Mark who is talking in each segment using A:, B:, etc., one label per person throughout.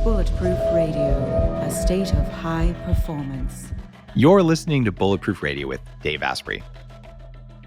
A: Bulletproof Radio, a state of high performance.
B: You're listening to Bulletproof Radio with Dave Asprey.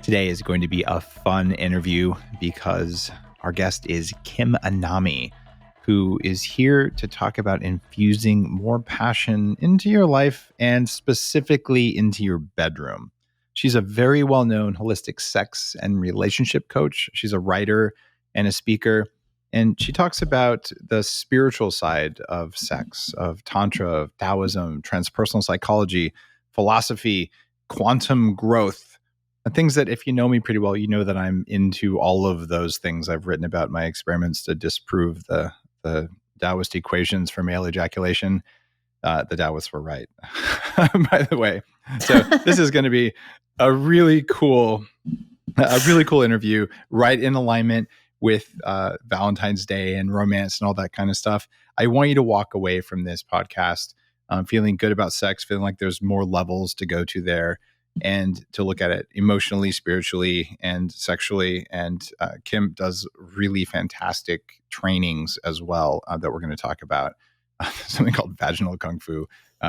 B: Today is going to be a fun interview because our guest is Kim Anami, who is here to talk about infusing more passion into your life and specifically into your bedroom. She's a very well-known holistic sex and relationship coach. She's a writer and a speaker. And she talks about the spiritual side of sex, of Tantra, of Taoism, transpersonal psychology, philosophy, quantum growth, and things that if you know me pretty well, you know that I'm into all of those things. I've written about my experiments to disprove the Taoist equations for male ejaculation. The Taoists were right, by the way. So this is going to be a really cool interview, right in alignment with Valentine's Day and romance and all that kind of stuff. I want you to walk away from this podcast feeling good about sex, feeling like there's more levels to go to there and to look at it emotionally, spiritually, and sexually. And Kim does really fantastic trainings as well that we're going to talk about. Something called Vaginal Kung Fu,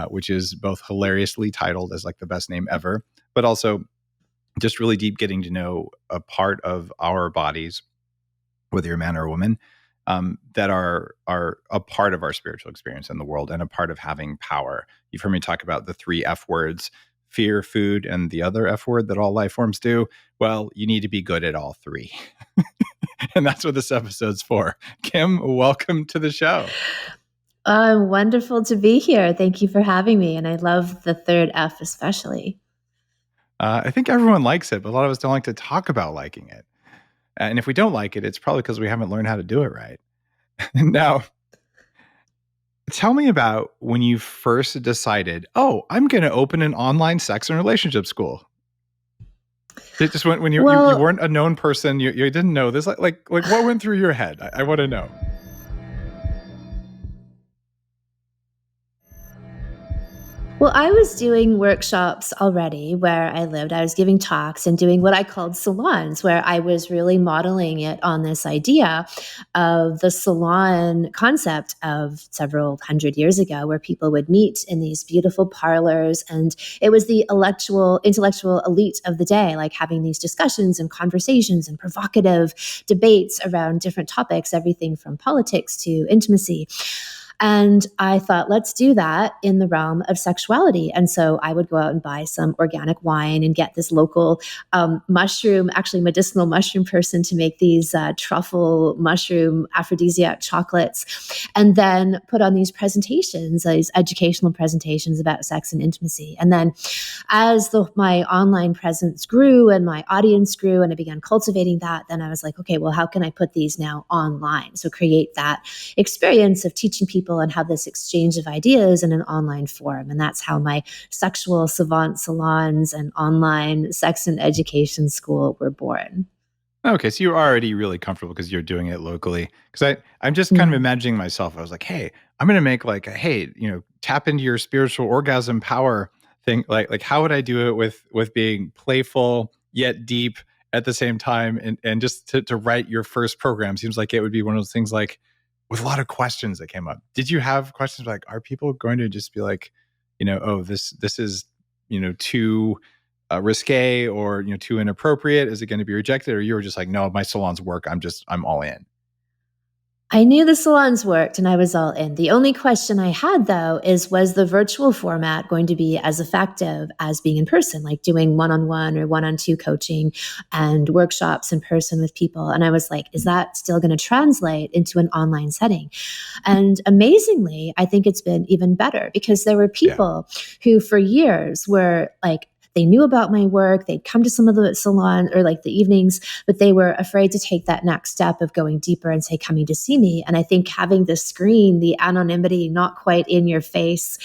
B: which is both hilariously titled as like the best name ever, but also just really deep getting to know a part of our bodies, whether you're a man or a woman, that are a part of our spiritual experience in the world and a part of having power. You've heard me talk about the 3 F words: fear, food, and the other F word that all life forms do. Well, you need to be good at all 3. And that's what this episode's for. Kim, welcome to the show.
C: Wonderful to be here. Thank you for having me. And I love the 3rd F especially.
B: I think everyone likes it, but a lot of us don't like to talk about liking it. And if we don't like it, it's probably because we haven't learned how to do it right. Now, tell me about when you first decided, I'm going to open an online sex and relationship school. It just went when you weren't a known person, you didn't know this. Like what went through your head? I want to know.
C: Well, I was doing workshops already where I lived. I was giving talks and doing what I called salons, where I was really modeling it on this idea of the salon concept of several hundred years ago, where people would meet in these beautiful parlors. And it was the intellectual elite of the day, like having these discussions and conversations and provocative debates around different topics, everything from politics to intimacy. And I thought, let's do that in the realm of sexuality. And so I would go out and buy some organic wine and get this local medicinal mushroom person to make these truffle mushroom aphrodisiac chocolates, and then put on these presentations, these educational presentations about sex and intimacy. And then as my online presence grew and my audience grew and I began cultivating that, then I was like, okay, well, how can I put these now online? So create that experience of teaching people and have this exchange of ideas in an online forum. And that's how my sexual savant salons and online sex and education school were born.
B: Okay, so you're already really comfortable because you're doing it locally. Because I'm just kind of imagining myself. I was like, hey, I'm going to make tap into your spiritual orgasm power thing. Like how would I do it with being playful yet deep at the same time, and just to write your first program seems like it would be one of those things like, with a lot of questions that came up. Did you have questions like, are people going to just be like, this is, too risque or, too inappropriate? Is it going to be rejected? Or you were just like, no, my salons work. I'm all in.
C: I knew the salons worked and I was all in. The only question I had, though, was the virtual format going to be as effective as being in person, like doing one-on-one or one-on-two coaching and workshops in person with people? And I was like, is that still going to translate into an online setting? And amazingly, I think it's been even better because there were people who for years were like, they knew about my work. They'd come to some of the salon or like the evenings, but they were afraid to take that next step of going deeper and say, coming to see me. And I think having the screen, the anonymity, not quite in your face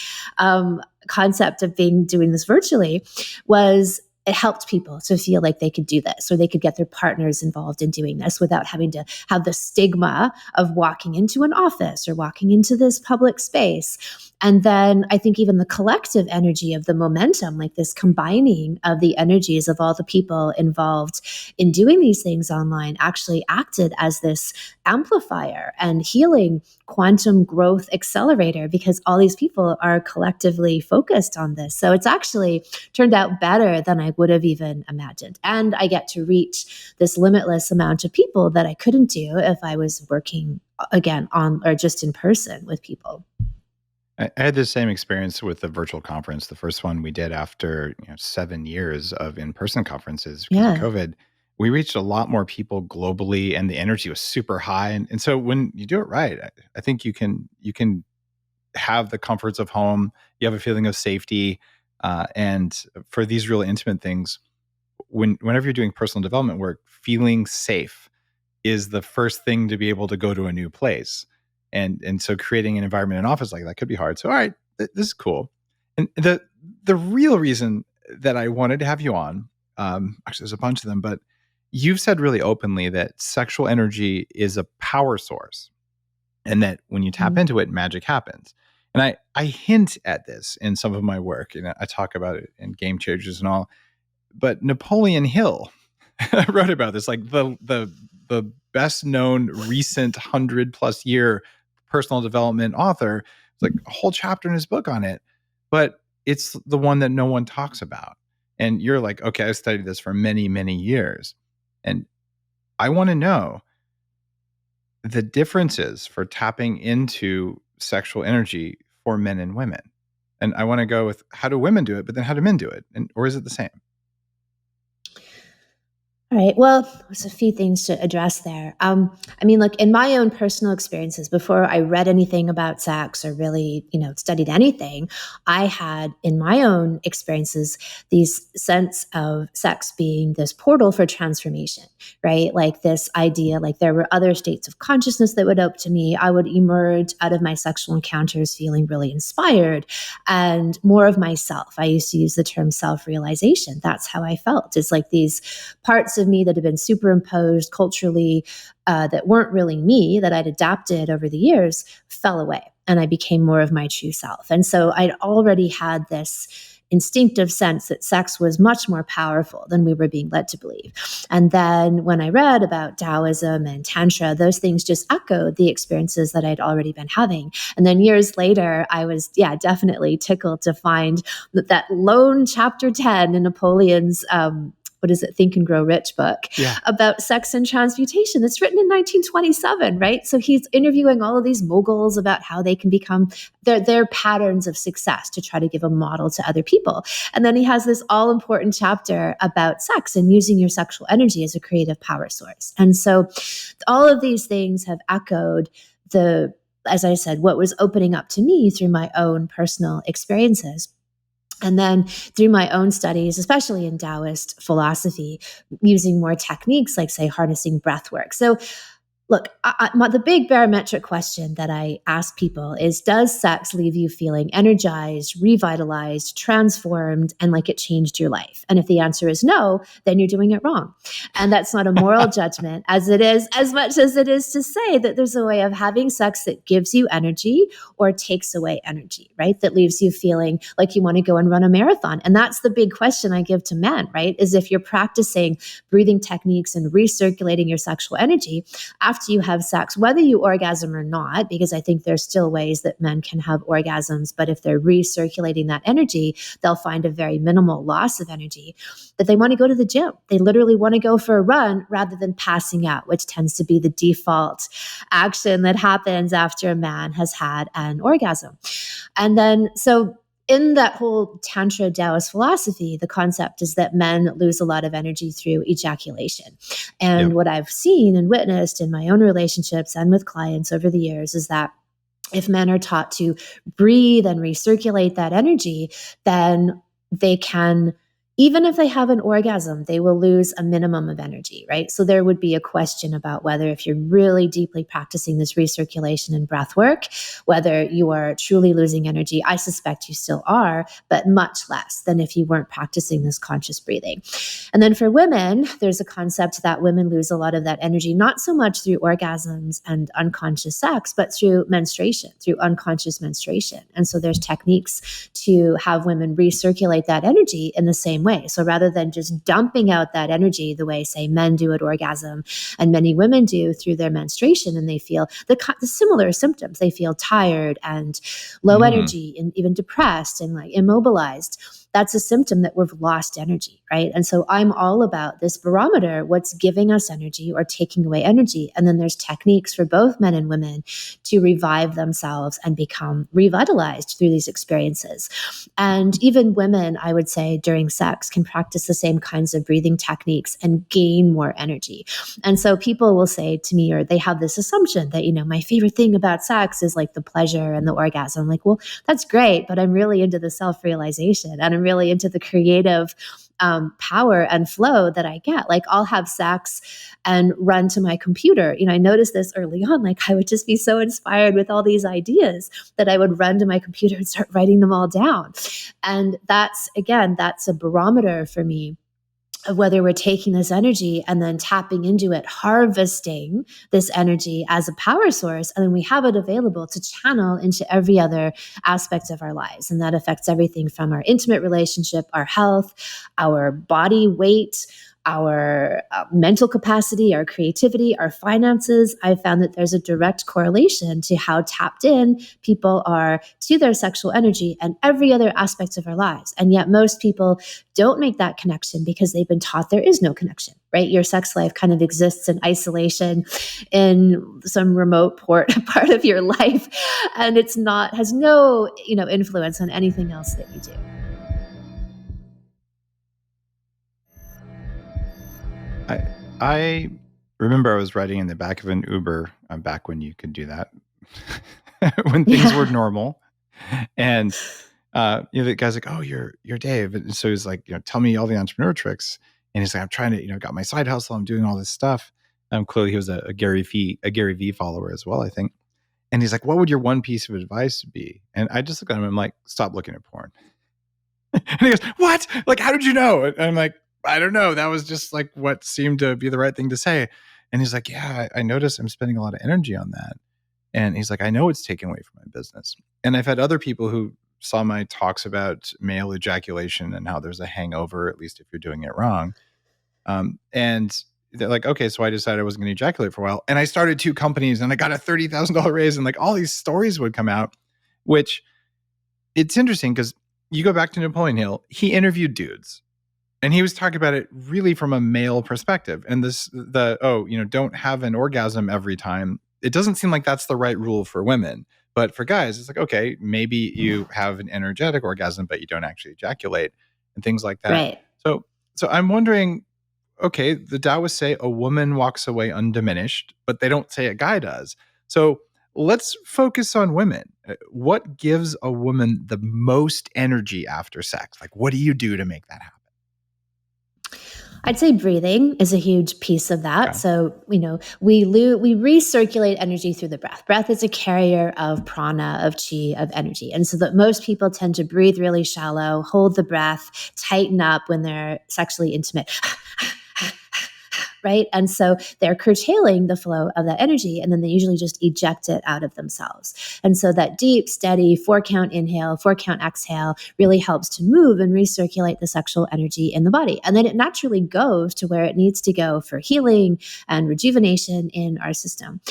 C: concept of doing this virtually was it helped people to feel like they could do this, or they could get their partners involved in doing this without having to have the stigma of walking into an office or walking into this public space. And then I think even the collective energy of the momentum, like this combining of the energies of all the people involved in doing these things online, actually acted as this amplifier and healing quantum growth accelerator, because all these people are collectively focused on this. So it's actually turned out better than I would have even imagined. And I get to reach this limitless amount of people that I couldn't do if I was working again on or just in person with people.
B: I had the same experience with the virtual conference, the first one we did after 7 years of in-person conferences because of
C: Yeah.
B: COVID. We reached a lot more people globally, and the energy was super high. And so when you do it right, I think you can have the comforts of home. You have a feeling of safety, and for these really intimate things, whenever you're doing personal development work, feeling safe is the first thing to be able to go to a new place. And so creating an environment in office like that could be hard. So all right, this is cool. And the real reason that I wanted to have you on, actually there's a bunch of them, but you've said really openly that sexual energy is a power source, and that when you tap
C: Mhm.
B: into it, magic happens. And I hint at this in some of my work, and I talk about it in Game Changers and all. But Napoleon Hill wrote about this, like the best known recent 100+ year personal development author. It's like a whole chapter in his book on it, but it's the one that no one talks about. And you're like, okay, I've studied this for many, many years. And I want to know the differences for tapping into sexual energy for men and women. And I want to go with, how do women do it, but then how do men do it? Or is it the same?
C: All right. Well, there's a few things to address there. I mean, look, in my own personal experiences, before I read anything about sex or really, studied anything, I had in my own experiences these sense of sex being this portal for transformation, right? Like this idea, like there were other states of consciousness that would open to me. I would emerge out of my sexual encounters feeling really inspired and more of myself. I used to use the term self-realization. That's how I felt. It's like these parts of me that had been superimposed culturally that weren't really me, that I'd adapted over the years, fell away. And I became more of my true self. And so I'd already had this instinctive sense that sex was much more powerful than we were being led to believe. And then when I read about Taoism and Tantra, those things just echoed the experiences that I'd already been having. And then years later, I was, definitely tickled to find that lone chapter 10 in Napoleon's what is it, Think and Grow Rich book about sex and transmutation. That's written in 1927, right? So he's interviewing all of these moguls about how they can become their patterns of success to try to give a model to other people. And then he has this all important chapter about sex and using your sexual energy as a creative power source. And so all of these things have echoed as I said, what was opening up to me through my own personal experiences. And then through my own studies, especially in Taoist philosophy, using more techniques like, say, harnessing breath work. So look, the big barometric question that I ask people is, does sex leave you feeling energized, revitalized, transformed, and like it changed your life? And if the answer is no, then you're doing it wrong. And that's not a moral judgment as much as it is to say that there's a way of having sex that gives you energy or takes away energy, right? That leaves you feeling like you want to go and run a marathon. And that's the big question I give to men, right? Is if you're practicing breathing techniques and recirculating your sexual energy, after you have sex, whether you orgasm or not, because I think there's still ways that men can have orgasms, but if they're recirculating that energy, they'll find a very minimal loss of energy, that they want to go to the gym. They literally want to go for a run rather than passing out, which tends to be the default action that happens after a man has had an orgasm. And then, so in that whole Tantra Taoist philosophy, the concept is that men lose a lot of energy through ejaculation. And what I've seen and witnessed in my own relationships and with clients over the years is that if men are taught to breathe and recirculate that energy, then they can even if they have an orgasm, they will lose a minimum of energy, right? So there would be a question about whether, if you're really deeply practicing this recirculation and breath work, whether you are truly losing energy. I suspect you still are, but much less than if you weren't practicing this conscious breathing. And then for women, there's a concept that women lose a lot of that energy, not so much through orgasms and unconscious sex, but through menstruation, through unconscious menstruation. And so there's techniques to have women recirculate that energy in the same way. So rather than just dumping out that energy the way, say, men do at orgasm and many women do through their menstruation, and they feel the similar symptoms. They feel tired and low energy and even depressed and like immobilized. That's a symptom that we've lost energy, right? And so I'm all about this barometer, what's giving us energy or taking away energy. And then there's techniques for both men and women to revive themselves and become revitalized through these experiences. And even women, I would say, during sex can practice the same kinds of breathing techniques and gain more energy. And so people will say to me, or they have this assumption that, my favorite thing about sex is like the pleasure and the orgasm. I'm like, well, that's great, but I'm really into the self-realization, and I'm really into the creative power and flow that I get. Like, I'll have sex and run to my computer. I noticed this early on, like I would just be so inspired with all these ideas that I would run to my computer and start writing them all down. And that's a barometer for me of whether we're taking this energy and then tapping into it, harvesting this energy as a power source, and then we have it available to channel into every other aspect of our lives. And that affects everything from our intimate relationship, our health, our body weight, our mental capacity, our creativity, our finances. I've found that there's a direct correlation to how tapped in people are to their sexual energy and every other aspect of our lives. And yet most people don't make that connection because they've been taught there is no connection, right? Your sex life kind of exists in isolation in some remote part of your life. And has no, influence on anything else that you do.
B: I remember I was riding in the back of an Uber back when you could do that, when things were normal, and the guy's like, "Oh, you're Dave," and so he's like, "Tell me all the entrepreneur tricks." And he's like, "I'm trying to, got my side hustle. I'm doing all this stuff." Clearly, he was a Gary V follower as well, I think. And he's like, "What would your one piece of advice be?" And I just look at him and I'm like, "Stop looking at porn." And he goes, "What? Like, how did you know?" And I'm like, "I don't know. That was just like what seemed to be the right thing to say." And he's like, "Yeah, I noticed I'm spending a lot of energy on that." And he's like, "I know it's taken away from my business." And I've had other people who saw my talks about male ejaculation and how there's a hangover, at least if you're doing it wrong. And they're like, "Okay, so I decided I wasn't going to ejaculate for a while. And I started 2 companies and I got a $30,000 raise." And like all these stories would come out, which it's interesting because you go back to Napoleon Hill, he interviewed dudes. And he was talking about it really from a male perspective. And don't have an orgasm every time. It doesn't seem like that's the right rule for women. But for guys, it's like, okay, maybe you have an energetic orgasm, but you don't actually ejaculate and things like that.
C: Right.
B: So I'm wondering, okay, the Taoists say a woman walks away undiminished, but they don't say a guy does. So let's focus on women. What gives a woman the most energy after sex? Like, what do you do to make that happen?
C: I'd say breathing is a huge piece of that.
B: Okay.
C: So, we recirculate energy through the breath. Breath is a carrier of prana, of chi, of energy. And so that most people tend to breathe really shallow, hold the breath, tighten up when they're sexually intimate. Right? And so they're curtailing the flow of that energy, and then they usually just eject it out of themselves. And so that deep, steady 4-count inhale, 4-count exhale really helps to move and recirculate the sexual energy in the body. And then it naturally goes to where it needs to go for healing and rejuvenation in our system.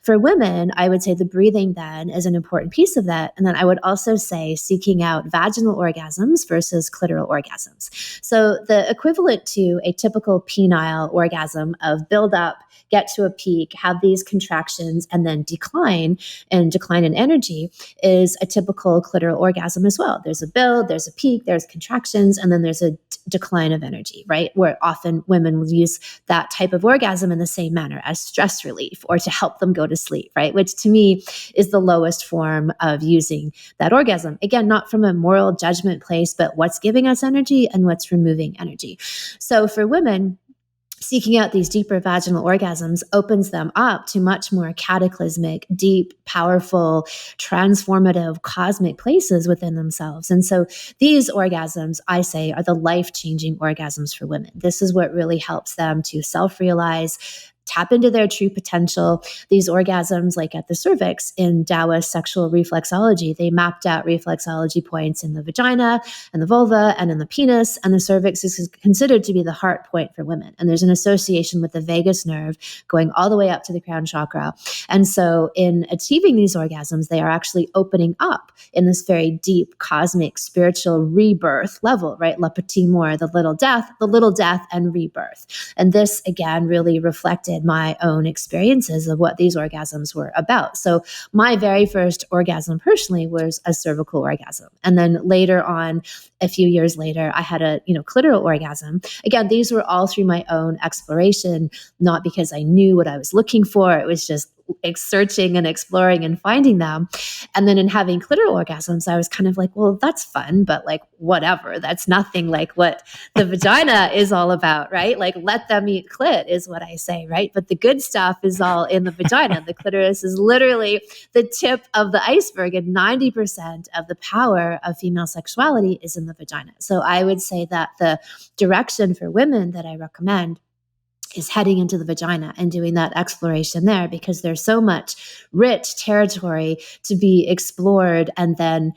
C: For women, I would say the breathing then is an important piece of that. And then I would also say seeking out vaginal orgasms versus clitoral orgasms. So the equivalent to a typical penile orgasm orgasm of build up, get to a peak, have these contractions, and then decline in energy is a typical clitoral orgasm as well. There's a build, there's a peak, there's contractions, and then there's a decline of energy, right? Where often women will use that type of orgasm in the same manner as stress relief or to help them go to sleep, right? Which to me is the lowest form of using that orgasm. Again, not from a moral judgment place, but what's giving us energy and what's removing energy. So for women, seeking out these deeper vaginal orgasms opens them up to much more cataclysmic, deep, powerful, transformative, cosmic places within themselves. And so these orgasms, I say, are the life-changing orgasms for women. This is what really helps them to self-realize, tap into their true potential. These orgasms, like at the cervix in Taoist sexual reflexology, they mapped out reflexology points in the vagina and the vulva and in the penis, and the cervix is considered to be the heart point for women. And there's an association with the vagus nerve going all the way up to the crown chakra. And so in achieving these orgasms, they are actually opening up in this very deep, cosmic, spiritual rebirth level, right? La Petite Mort, the little death and rebirth. And this, again, really reflected my own experiences of what these orgasms were about. So my very first orgasm personally was a cervical orgasm. And then later on, a few years later, I had a clitoral orgasm. Again, these were all through my own exploration, not because I knew what I was looking for. It was just searching and exploring and finding them. And then in having clitoral orgasms, I was kind of like, well, that's fun, but like, whatever. That's nothing like what the vagina is all about, right? Like, let them eat clit is what I say, right? But the good stuff is all in the vagina. The clitoris is literally the tip of the iceberg, and 90% of the power of female sexuality is in the vagina. So I would say that the direction for women that I recommend is heading into the vagina and doing that exploration there, because there's so much rich territory to be explored. And then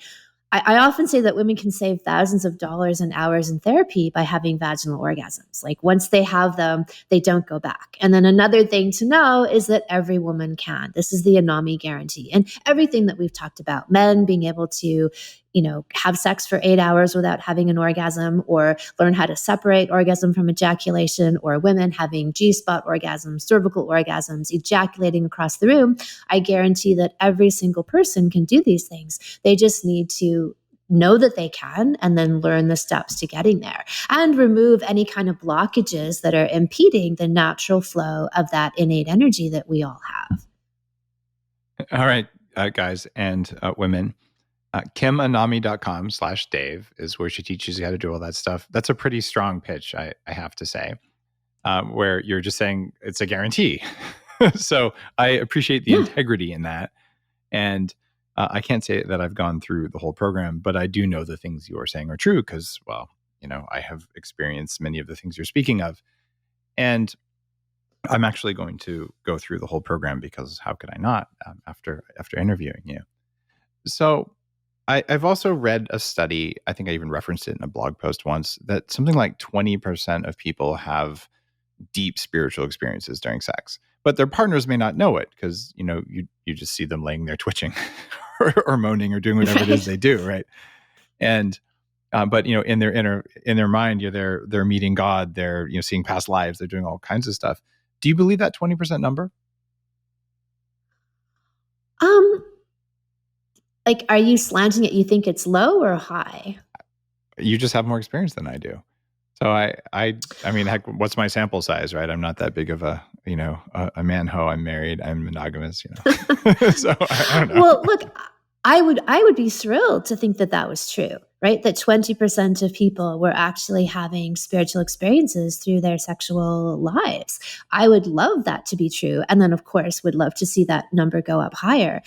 C: I often say that women can save thousands of dollars and hours in therapy by having vaginal orgasms. Like, once they have them, they don't go back. And then another thing to know is that every woman can. This is the Anami guarantee. And everything that we've talked about, men being able to have sex for 8 hours without having an orgasm, or learn how to separate orgasm from ejaculation, or women having G-spot orgasms, cervical orgasms, ejaculating across the room. I guarantee that every single person can do these things. They just need to know that they can, and then learn the steps to getting there, and remove any kind of blockages that are impeding the natural flow of that innate energy that we all have.
B: All right, guys and women. KimAnami.com/Dave is where she teaches you how to do all that stuff. That's a pretty strong pitch, I have to say, where you're just saying it's a guarantee. So I appreciate the integrity in that. And I can't say that I've gone through the whole program, but I do know the things you are saying are true because, well, I have experienced many of the things you're speaking of. And I'm actually going to go through the whole program, because how could I not after interviewing you? So I've also read a study, I think I even referenced it in a blog post once, that something like 20% of people have deep spiritual experiences during sex, but their partners may not know it, because you just see them laying there twitching or moaning or doing whatever it is they do, right? And but in their mind, they're meeting God, they're seeing past lives, they're doing all kinds of stuff. Do you believe that 20% number?
C: Like, are you slanting it? You think it's low or high?
B: You just have more experience than I do. So I mean, heck, what's my sample size, right? I'm not that big of a man-ho. I'm married. I'm monogamous, So I don't know.
C: Well, look, I would be thrilled to think that was true, right? That 20% of people were actually having spiritual experiences through their sexual lives. I would love that to be true. And then, of course, would love to see that number go up higher.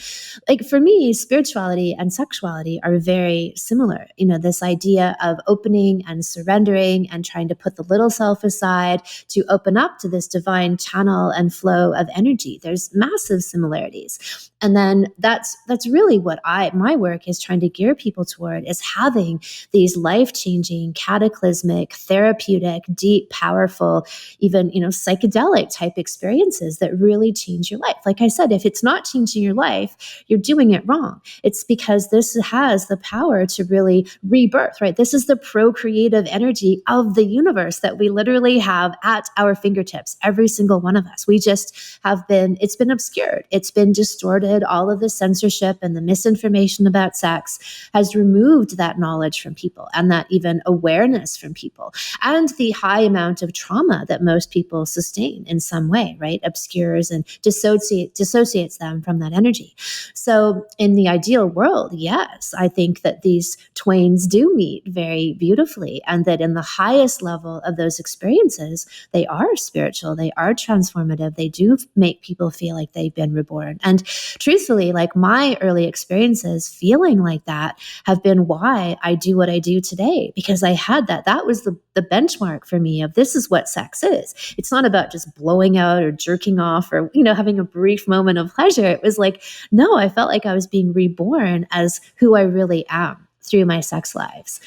C: Like, for me, spirituality and sexuality are very similar. This idea of opening and surrendering and trying to put the little self aside to open up to this divine channel and flow of energy. There's massive similarities. And then that's really what my work is trying to gear people toward, is having having these life-changing, cataclysmic, therapeutic, deep, powerful, even, psychedelic type experiences that really change your life. Like I said, if it's not changing your life, you're doing it wrong. It's because this has the power to really rebirth, right? This is the procreative energy of the universe that we literally have at our fingertips, every single one of us. We just it's been obscured. It's been distorted. All of the censorship and the misinformation about sex has removed that knowledge from people and that even awareness from people. And the high amount of trauma that most people sustain in some way, right? Obscures and dissociates them from that energy. So in the ideal world, yes, I think that these twains do meet very beautifully, and that in the highest level of those experiences, they are spiritual, they are transformative, they do make people feel like they've been reborn. And truthfully, like my early experiences feeling like that have been why I do what I do today, because I had that. That was the benchmark for me of this is what sex is. It's not about just blowing out or jerking off or, having a brief moment of pleasure. It was like, no, I felt like I was being reborn as who I really am through my sex life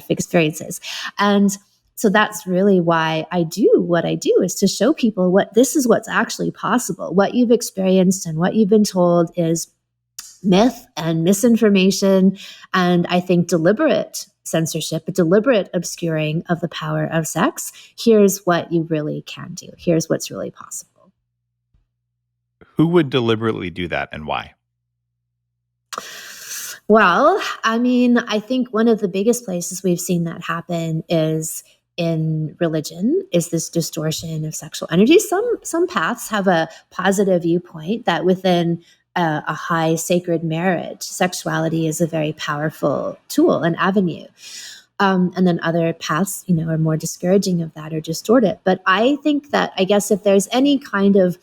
C: experiences. And so that's really why I do what I do, is to show people this is what's actually possible. What you've experienced and what you've been told is myth and misinformation, and I think deliberate censorship, a deliberate obscuring of the power of sex. Here's what you really can do. Here's what's really possible.
B: Who would deliberately do that and why?
C: Well, I think one of the biggest places we've seen that happen is in religion, is this distortion of sexual energy. Some paths have a positive viewpoint that within a high sacred marriage, sexuality is a very powerful tool and avenue. And then other paths, are more discouraging of that or distort it. But I think that, I guess, if there's any kind of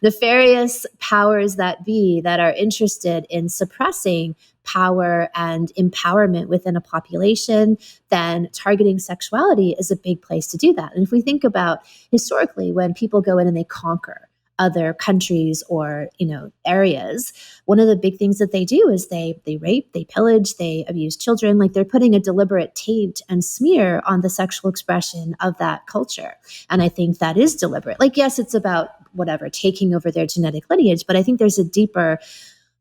C: nefarious powers that be that are interested in suppressing power and empowerment within a population, then targeting sexuality is a big place to do that. And if we think about historically, when people go in and they conquer other countries or areas, one of the big things that they do is they rape, they pillage, they abuse children. Like they're putting a deliberate taint and smear on the sexual expression of that culture. And I think that is deliberate. Like, yes, it's about taking over their genetic lineage, but I think there's a deeper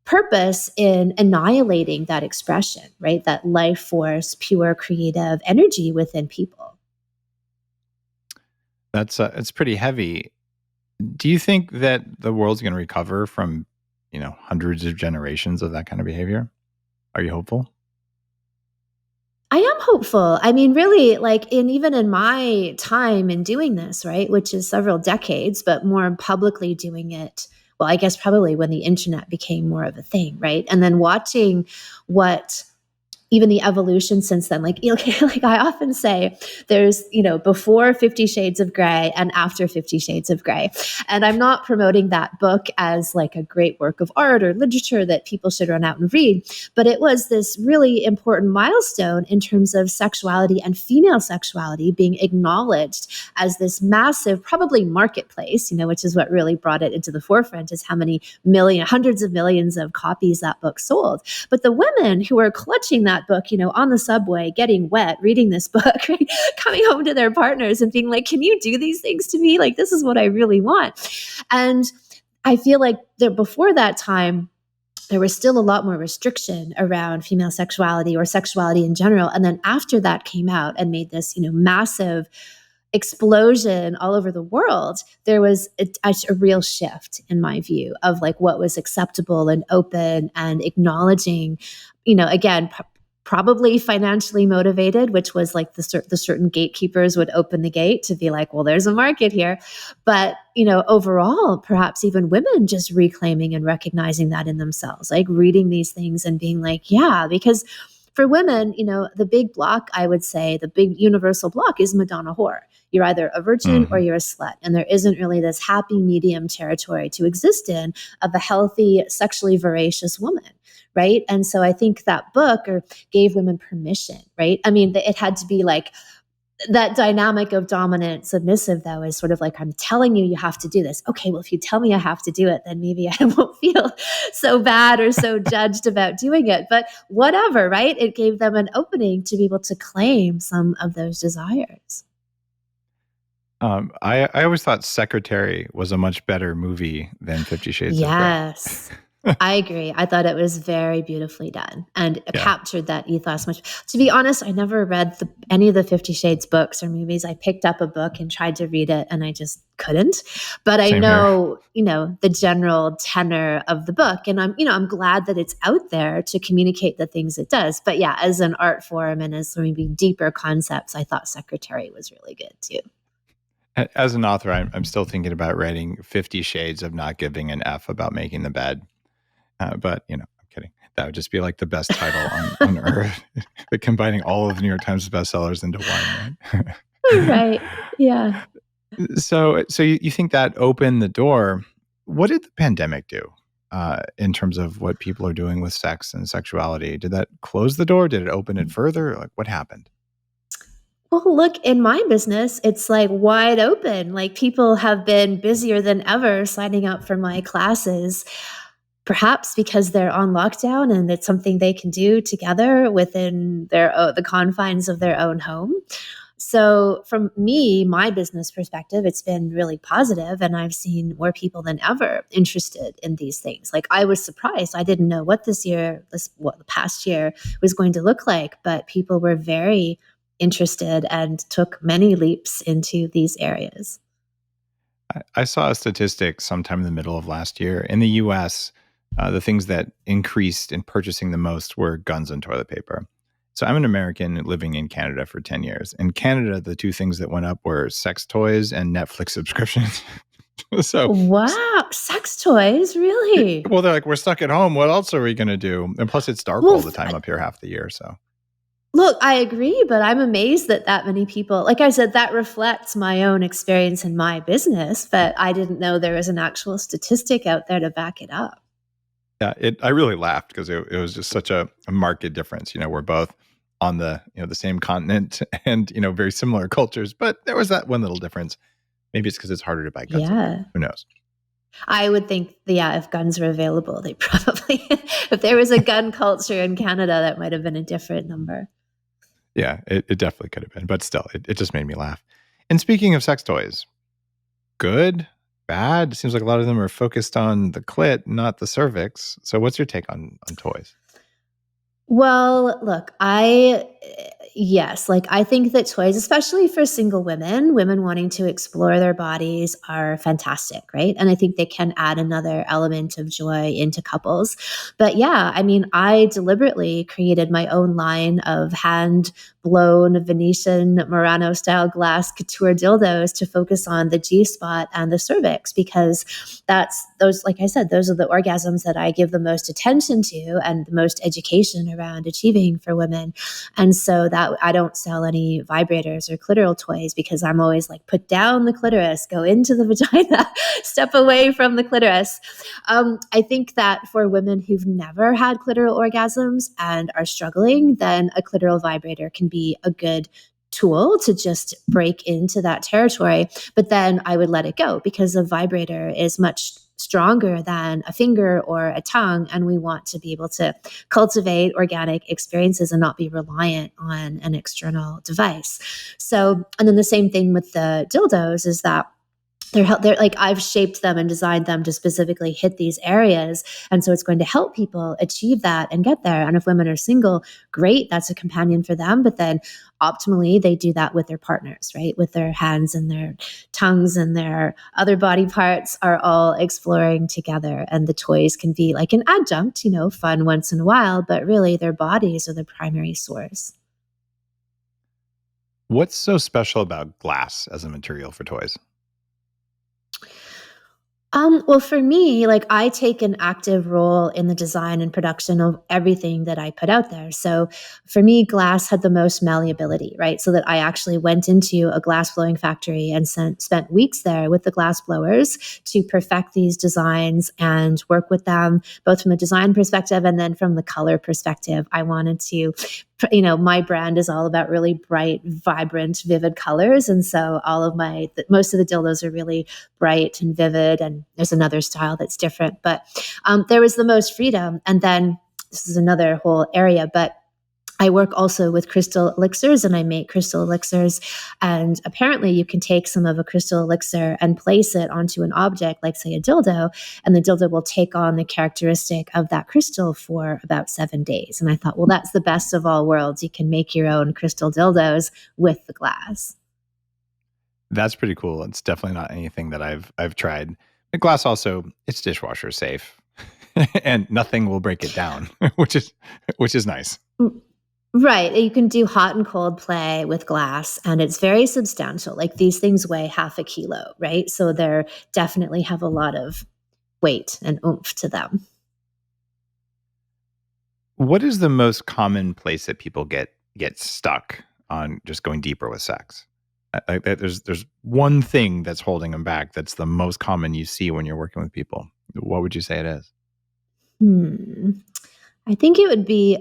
C: purpose in annihilating that expression, right? That life force, pure creative energy within people.
B: It's pretty heavy. Do you think that the world's going to recover from, hundreds of generations of that kind of behavior? Are you hopeful?
C: I am hopeful. Really, even in my time in doing this, right, which is several decades, but more publicly doing it, well, I guess probably when the internet became more of a thing, right? And then watching what even the evolution since then, like I often say, there's, before 50 Shades of Grey and after 50 Shades of Grey. And I'm not promoting that book as like a great work of art or literature that people should run out and read, but it was this really important milestone in terms of sexuality and female sexuality being acknowledged as this massive, probably marketplace, which is what really brought it into the forefront, is how many hundreds of millions of copies that book sold. But the women who were clutching that book, on the subway, getting wet, reading this book, right? Coming home to their partners and being like, can you do these things to me? Like, this is what I really want. And I feel like before that time, there was still a lot more restriction around female sexuality or sexuality in general. And then after that came out and made this, massive explosion all over the world, there was a real shift in my view of like what was acceptable and open and acknowledging, again, probably financially motivated, which was like the certain gatekeepers would open the gate to be like, well, there's a market here. But, overall, perhaps even women just reclaiming and recognizing that in themselves, like reading these things and being like, yeah, because for women, the big block, I would say the big universal block is Madonna whore. You're either a virgin or you're a slut. And there isn't really this happy medium territory to exist in of a healthy, sexually voracious woman. Right. And so I think that book gave women permission. Right. It had to be like that dynamic of dominant submissive, though, is sort of like, I'm telling you, you have to do this. Okay, well, if you tell me I have to do it, then maybe I won't feel so bad or so judged about doing it. But whatever, right? It gave them an opening to be able to claim some of those desires.
B: I always thought Secretary was a much better movie than 50 Shades of Grey.
C: Yes. I agree. I thought it was very beautifully done and
B: Yeah.
C: captured that ethos much. To be honest, I never read any of the 50 Shades books or movies. I picked up a book and tried to read it and I just couldn't. But I
B: Same
C: know, the general tenor of the book, and I'm glad that it's out there to communicate the things it does. But yeah, as an art form and as maybe deeper concepts, I thought Secretary was really good too.
B: As an author, I'm still thinking about writing 50 Shades of Not Giving an F about making the bed. But, I'm kidding. That would just be like the best title on earth. Combining all of the New York Times bestsellers into one, right?
C: Right. Yeah.
B: So you think that opened the door. What did the pandemic do in terms of what people are doing with sex and sexuality? Did that close the door? Did it open it further? Like, what happened?
C: Well, look, in my business, it's like wide open. Like people have been busier than ever signing up for my classes, perhaps because they're on lockdown and it's something they can do together within the confines of their own home. So from me, my business perspective, it's been really positive, and I've seen more people than ever interested in these things. Like I was surprised. I didn't know what the past year was going to look like, but people were very interested and took many leaps into these areas.
B: I saw a statistic sometime in the middle of last year. In the US, the things that increased in purchasing the most were guns and toilet paper. So I'm an American living in Canada for 10 years. In Canada, the two things that went up were sex toys and Netflix subscriptions. So,
C: wow, sex toys, really?
B: well, they're like, we're stuck at home. What else are we going to do? And plus, it's dark all the time up here half the year. So,
C: look, I agree, but I'm amazed that many people, like I said, that reflects my own experience in my business, but I didn't know there was an actual statistic out there to back it up.
B: yeah, I really laughed because it was just such a marked difference. We're both on the same continent and very similar cultures, but there was that one little difference. Maybe it's because it's harder to buy guns.
C: Yeah.
B: Who knows?
C: I would think, if guns were available, they probably, if there was a gun culture in Canada, that might have been a different number.
B: Yeah, it definitely could have been, but still, it just made me laugh. And speaking of sex toys, good, bad? It seems like a lot of them are focused on the clit, not the cervix. So what's your take on toys?
C: Well, look, yes, like I think that toys, especially for single women wanting to explore their bodies, are fantastic, right? And I think they can add another element of joy into couples. But yeah, I mean, I deliberately created my own line of hand blown Venetian Murano style glass couture dildos to focus on the G spot and the cervix, because like I said, those are the orgasms that I give the most attention to and the most education around achieving for women. And so that I don't sell any vibrators or clitoral toys, because I'm always like, put down the clitoris, go into the vagina, step away from the clitoris. I think that for women who've never had clitoral orgasms and are struggling, then a clitoral vibrator can be a good tool to just break into that territory. But then I would let it go, because a vibrator is much stronger than a finger or a tongue. And we want to be able to cultivate organic experiences and not be reliant on an external device. So, and then the same thing with the dildos is that they're like, I've shaped them and designed them to specifically hit these areas. And so it's going to help people achieve that and get there. And if women are single, great, that's a companion for them. But then optimally, they do that with their partners, right? With their hands and their tongues and their other body parts are all exploring together. And the toys can be like an adjunct, fun once in a while, but really their bodies are the primary source.
B: What's so special about glass as a material for toys?
C: Well, for me, like I take an active role in the design and production of everything that I put out there. So for me, glass had the most malleability, right? So that I actually went into a glass blowing factory and spent weeks there with the glass blowers to perfect these designs and work with them, both from the design perspective and then from the color perspective. I wanted to my brand is all about really bright, vibrant, vivid colors. And so most of the dildos are really bright and vivid. And there's another style that's different, but there was the most freedom. And then this is another whole area, but I work also with crystal elixirs, and I make crystal elixirs. And apparently you can take some of a crystal elixir and place it onto an object, like say a dildo, and the dildo will take on the characteristic of that crystal for about 7 days. And I thought, well, that's the best of all worlds. You can make your own crystal dildos with the glass.
B: That's pretty cool. It's definitely not anything that I've tried. The glass also, it's dishwasher safe and nothing will break it down, which is nice.
C: Right. You can do hot and cold play with glass, and it's very substantial. Like these things weigh 0.5 kilo, right? So they're definitely have a lot of weight and oomph to them.
B: What is the most common place that people get stuck on just going deeper with sex? There's one thing that's holding them back. That's the most common you see when you're working with people. What would you say it is?
C: I think it would be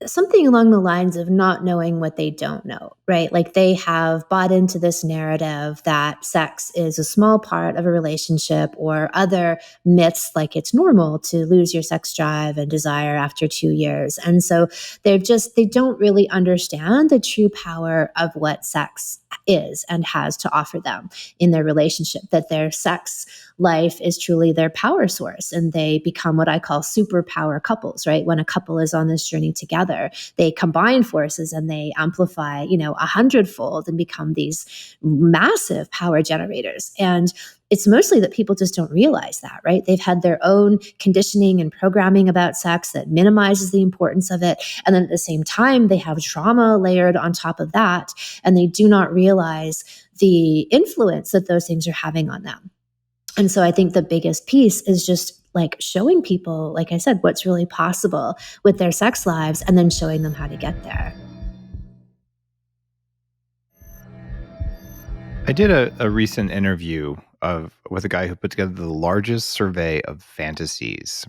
C: something along the lines of not knowing what they don't know, right? Like they have bought into this narrative that sex is a small part of a relationship, or other myths like it's normal to lose your sex drive and desire after 2 years. And so they don't really understand the true power of what sex is and has to offer them in their relationship, that their sex life is truly their power source, and they become what I call superpower couples, right? When a couple is on this journey together, they combine forces and they amplify, 100-fold and become these massive power generators. And it's mostly that people just don't realize that, right? They've had their own conditioning and programming about sex that minimizes the importance of it. And then at the same time, they have trauma layered on top of that, and they do not realize the influence that those things are having on them. And so I think the biggest piece is just like showing people, like I said, what's really possible with their sex lives, and then showing them how to get there.
B: I did a recent interview with a guy who put together the largest survey of fantasies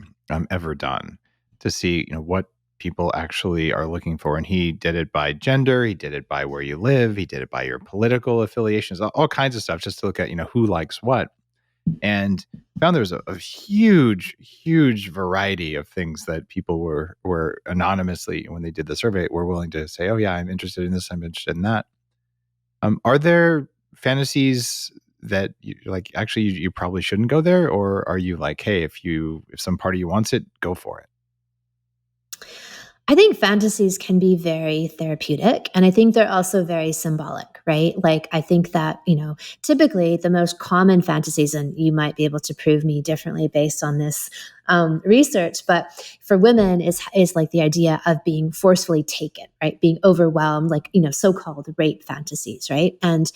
B: ever done, to see what people actually are looking for. And he did it by gender, he did it by where you live, he did it by your political affiliations, all kinds of stuff, just to look at who likes what. And found there was a huge variety of things that people were anonymously, when they did the survey, were willing to say, oh yeah, I'm interested in this, I'm interested in that. Are there fantasies that you probably shouldn't go there? Or are you like, hey, if some part of you wants it, go for it?
C: I think fantasies can be very therapeutic, and I think they're also very symbolic, right? Like I think that, typically the most common fantasies, and you might be able to prove me differently based on this research, but for women is like the idea of being forcefully taken, right? Being overwhelmed, like, so-called rape fantasies, right? And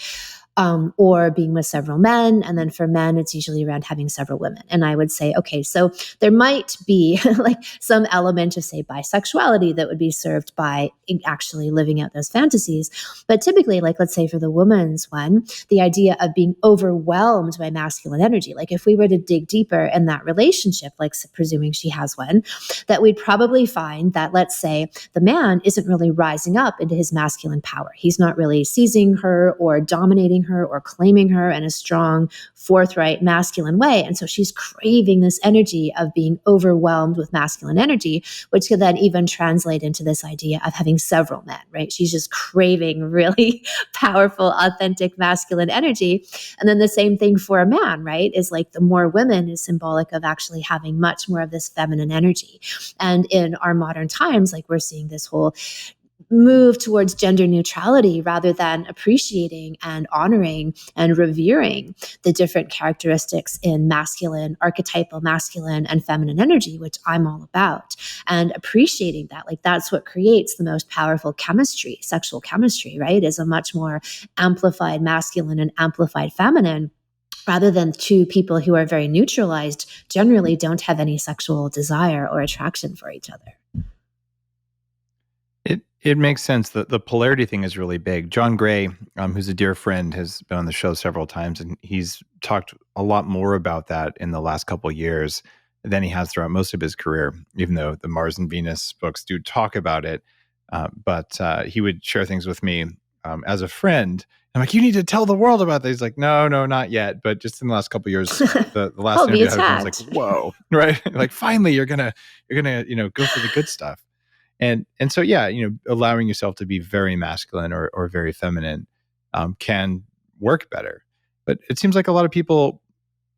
C: or being with several men. And then for men, it's usually around having several women. And I would say, okay, so there might be like some element of, say, bisexuality that would be served by actually living out those fantasies. But typically, like, let's say for the woman's one, the idea of being overwhelmed by masculine energy, like if we were to dig deeper in that relationship, like presuming she has one, that we'd probably find that, let's say, the man isn't really rising up into his masculine power. He's not really seizing her or dominating her or claiming her in a strong, forthright, masculine way. And so she's craving this energy of being overwhelmed with masculine energy, which could then even translate into this idea of having several men, right? She's just craving really powerful, authentic masculine energy. And then the same thing for a man, right? Is like the more women is symbolic of actually having much more of this feminine energy. And in our modern times, like we're seeing this whole move towards gender neutrality rather than appreciating and honoring and revering the different characteristics in masculine, archetypal masculine and feminine energy, which I'm all about, and appreciating that. Like that's what creates the most powerful chemistry, sexual chemistry, right? Is a much more amplified masculine and amplified feminine, rather than two people who are very neutralized, generally don't have any sexual desire or attraction for each other.
B: It makes sense that the polarity thing is really big. John Gray, who's a dear friend, has been on the show several times, and he's talked a lot more about that in the last couple of years than he has throughout most of his career, even though the Mars and Venus books do talk about it. But he would share things with me as a friend. I'm like, you need to tell the world about this. He's like, no, not yet. But just in the last couple of years, the last
C: Oh, be
B: interview I had with him was like,
C: attacked.
B: whoa, right? Like, finally, you're gonna go for the good stuff. And so yeah, allowing yourself to be very masculine or very feminine can work better. But it seems like a lot of people,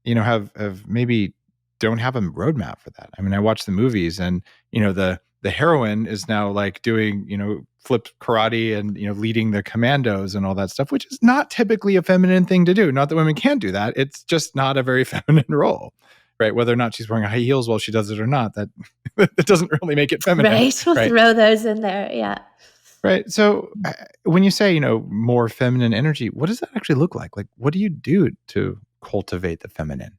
B: have maybe don't have a roadmap for that. I mean, I watch the movies, and the heroine is now like doing flip karate and leading the commandos and all that stuff, which is not typically a feminine thing to do. Not that women can't do that. It's just not a very feminine role, right? Whether or not she's wearing high heels while she does it or not, that that doesn't really make it feminine,
C: Right. We'll
B: right?
C: throw those in there. Yeah.
B: Right. So when you say more feminine energy, what does that actually look like? Like, what do you do to cultivate the feminine?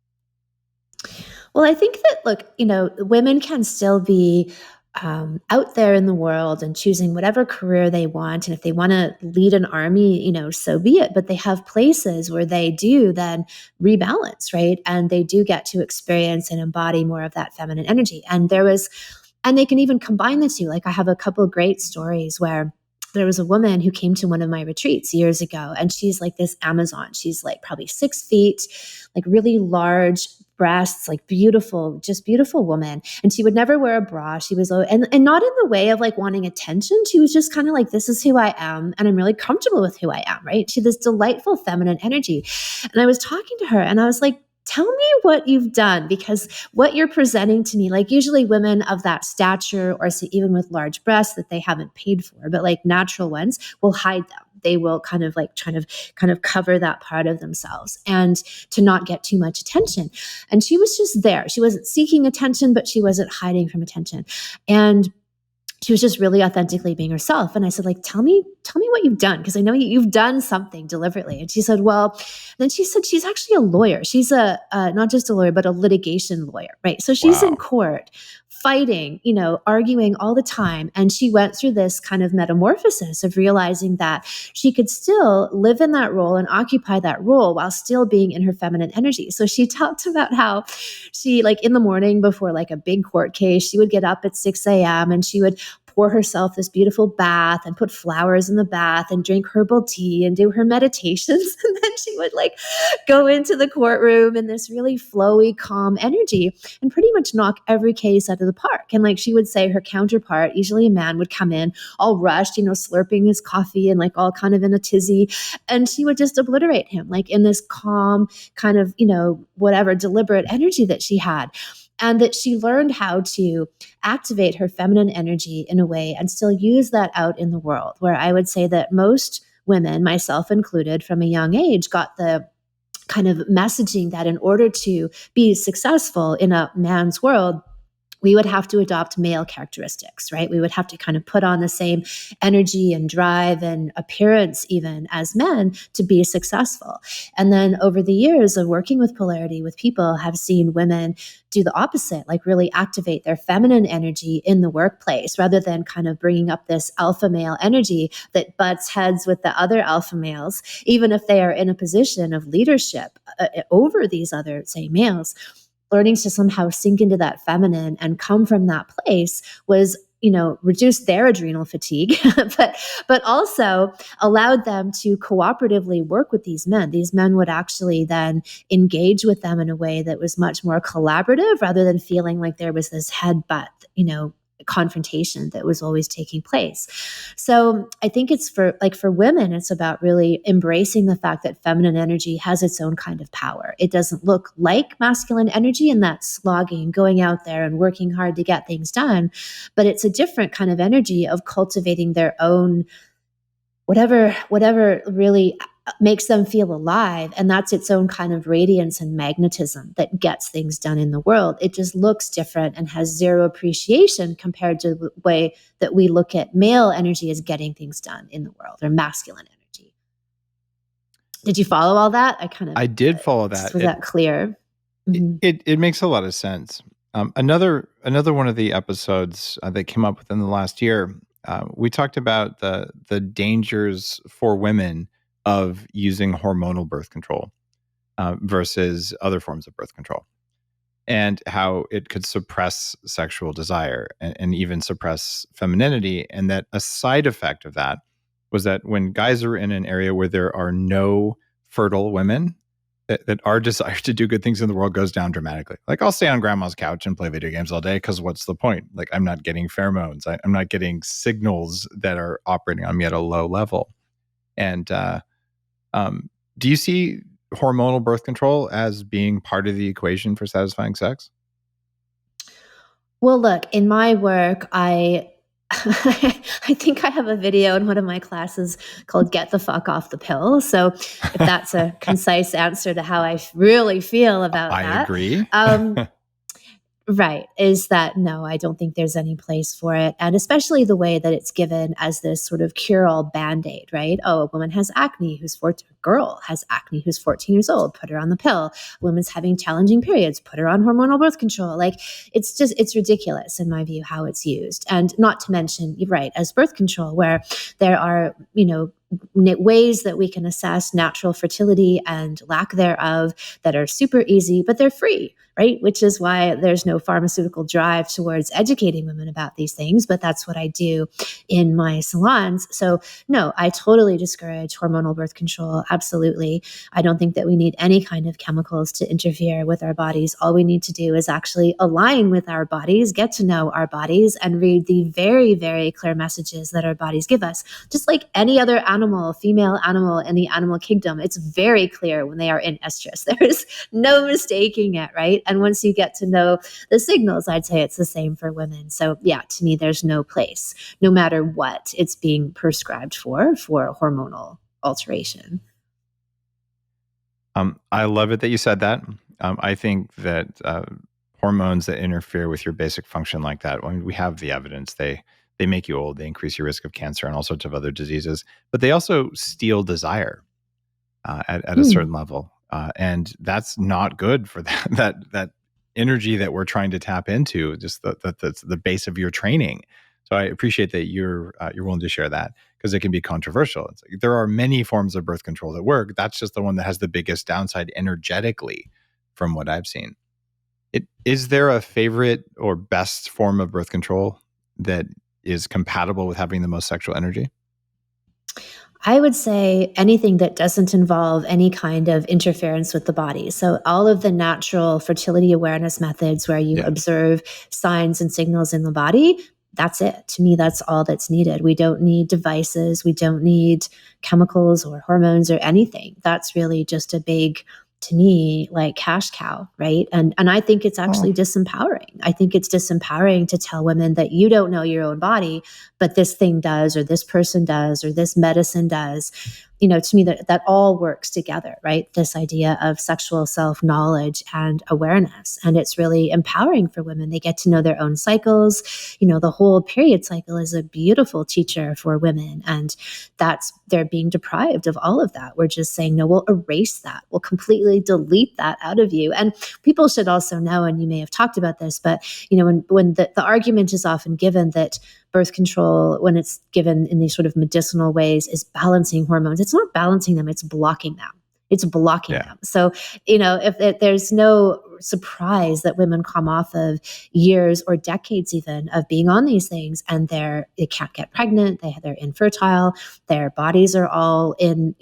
C: Well, I think that, look, women can still be out there in the world and choosing whatever career they want. And if they want to lead an army, so be it. But they have places where they do then rebalance, right? And they do get to experience and embody more of that feminine energy. And they can even combine the two. Like, I have a couple of great stories where there was a woman who came to one of my retreats years ago, and she's like this Amazon. She's like probably 6 feet, like really large breasts, like beautiful, just beautiful woman. And she would never wear a bra. She was, and not in the way of like wanting attention. She was just kind of like, this is who I am. And I'm really comfortable with who I am, right? She had this delightful feminine energy. And I was talking to her and I was like, tell me what you've done, because what you're presenting to me, like usually women of that stature, or even with large breasts that they haven't paid for, but like natural ones, will hide them. They will kind of cover that part of themselves and to not get too much attention. And she was just there. She wasn't seeking attention, but she wasn't hiding from attention. And she was just really authentically being herself. And I said, like, tell me what you've done, because I know you've done something deliberately. And she said, well, then she said she's actually a lawyer. She's not just a lawyer, but a litigation lawyer, right? So she's in
B: Wow.
C: court fighting, arguing all the time. And she went through this kind of metamorphosis of realizing that she could still live in that role and occupy that role while still being in her feminine energy. So she talked about how she, like, in the morning before like a big court case, she would get up at 6 a.m. and she would pour herself this beautiful bath and put flowers in the bath and drink herbal tea and do her meditations. And then she would like go into the courtroom in this really flowy, calm energy and pretty much knock every case out of the park. And like she would say, her counterpart, usually a man, would come in all rushed, slurping his coffee and like all kind of in a tizzy. And she would just obliterate him, like in this calm kind of, whatever deliberate energy that she had. And that she learned how to activate her feminine energy in a way and still use that out in the world, where I would say that most women, myself included, from a young age, got the kind of messaging that in order to be successful in a man's world, we would have to adopt male characteristics, right? We would have to kind of put on the same energy and drive and appearance even as men to be successful. And then over the years of working with polarity with people, have seen women do the opposite, like really activate their feminine energy in the workplace rather than kind of bringing up this alpha male energy that butts heads with the other alpha males, even if they are in a position of leadership over these other, say, males. Learning to somehow sink into that feminine and come from that place was, reduce their adrenal fatigue, but also allowed them to cooperatively work with these men. These men would actually then engage with them in a way that was much more collaborative rather than feeling like there was this headbutt, confrontation that was always taking place. So I think it's for women, it's about really embracing the fact that feminine energy has its own kind of power. It doesn't look like masculine energy and that slogging, going out there and working hard to get things done, but it's a different kind of energy of cultivating their own whatever really makes them feel alive. And that's its own kind of radiance and magnetism that gets things done in the world. It just looks different and has zero appreciation compared to the way that we look at male energy as getting things done in the world, or masculine energy. Did you follow all that?
B: I did follow that.
C: Was that clear? Mm-hmm.
B: It makes a lot of sense. Another one of the episodes that came up within the last year, we talked about the dangers for women of using hormonal birth control versus other forms of birth control. and how it could suppress sexual desire and even suppress femininity. And that a side effect of that was that when guys are in an area where there are no fertile women, that our desire to do good things in the world goes down dramatically. Like, I'll stay on grandma's couch and play video games all day because what's the point? Like, I'm not getting pheromones. I'm not getting signals that are operating on me at a low level. And do you see hormonal birth control as being part of the equation for satisfying sex?
C: Well, look, in my work, I I think I have a video in one of my classes called Get the Fuck Off the Pill. So if that's a concise answer to how I really feel about
B: I
C: that.
B: agree.
C: Right. Is that no, I don't think there's any place for it. And especially the way that it's given as this sort of cure-all band-aid, right? Oh, a woman has acne who's 14, a girl has acne who's 14 years old, put her on the pill. A woman's having challenging periods, put her on hormonal birth control. Like, it's ridiculous in my view how it's used. And not to mention, you're right, as birth control, where there are, ways that we can assess natural fertility and lack thereof that are super easy, but they're free, right? Which is why there's no pharmaceutical drive towards educating women about these things, but that's what I do in my salons. So no, I totally discourage hormonal birth control. Absolutely. I don't think that we need any kind of chemicals to interfere with our bodies. All we need to do is actually align with our bodies, get to know our bodies, and read the very, very clear messages that our bodies give us. Just like any other animal, female animal in the animal kingdom, it's very clear when they are in estrus. There is no mistaking it, right? And once you get to know the signals, I'd say it's the same for women. So yeah, to me, there's no place, no matter what it's being prescribed for hormonal alteration.
B: I love it that you said that. I think that hormones that interfere with your basic function like that, I mean, we have the evidence. They make you old. They increase your risk of cancer and all sorts of other diseases. But they also steal desire at a certain level, and that's not good for that energy that we're trying to tap into. Just that's the base of your training. So I appreciate that you're willing to share that, because it can be controversial. It's like, there are many forms of birth control that work. That's just the one that has the biggest downside energetically, from what I've seen. Is there a favorite or best form of birth control that is compatible with having the most sexual energy?
C: I would say anything that doesn't involve any kind of interference with the body. So all of the natural fertility awareness methods where you observe signs and signals in the body, that's it. To me, that's all that's needed. We don't need devices. We don't need chemicals or hormones or anything. That's really just a big, to me, like cash cow, right? And I think it's actually disempowering. I think it's disempowering to tell women that you don't know your own body, but this thing does, or this person does, or this medicine does. To me, that all works together, right? This idea of sexual self-knowledge and awareness. And it's really empowering for women. They get to know their own cycles. The whole period cycle is a beautiful teacher for women. And they're being deprived of all of that. We're just saying, no, we'll erase that. We'll completely delete that out of you. And people should also know, and you may have talked about this, but when the argument is often given that birth control, when it's given in these sort of medicinal ways, is balancing hormones. It's not balancing them, it's blocking them. It's blocking them. So, if there's no surprise that women come off of years or decades even of being on these things, and they can't get pregnant, they're infertile, their bodies are all in,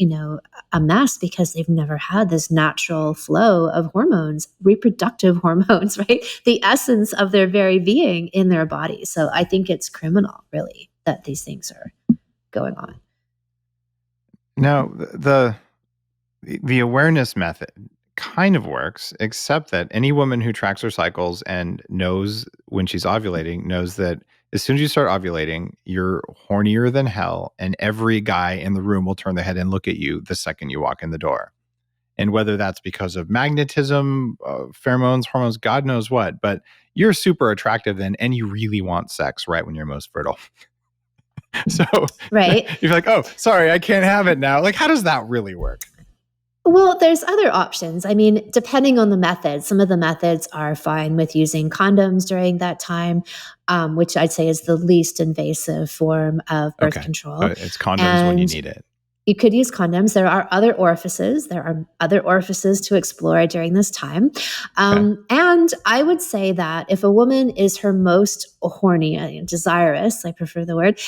C: a mess because they've never had this natural flow of hormones, reproductive hormones, right? The essence of their very being in their body. So I think it's criminal, really, that these things are going on.
B: Now, the awareness method kind of works, except that any woman who tracks her cycles and knows when she's ovulating knows that as soon as you start ovulating, you're hornier than hell, and every guy in the room will turn their head and look at you the second you walk in the door. And whether that's because of magnetism, pheromones, hormones, God knows what, but you're super attractive then, and you really want sex right when you're most fertile. So
C: right.
B: You're like, oh, sorry, I can't have it now. Like, how does that really work?
C: Well, there's other options. I mean, depending on the method, some of the methods are fine with using condoms during that time, which I'd say is the least invasive form of birth control.
B: So it's condoms when you need it.
C: You could use condoms. There are other orifices. There are other orifices to explore during this time.
B: Okay.
C: And I would say that if a woman is her most horny, desirous, I prefer the word,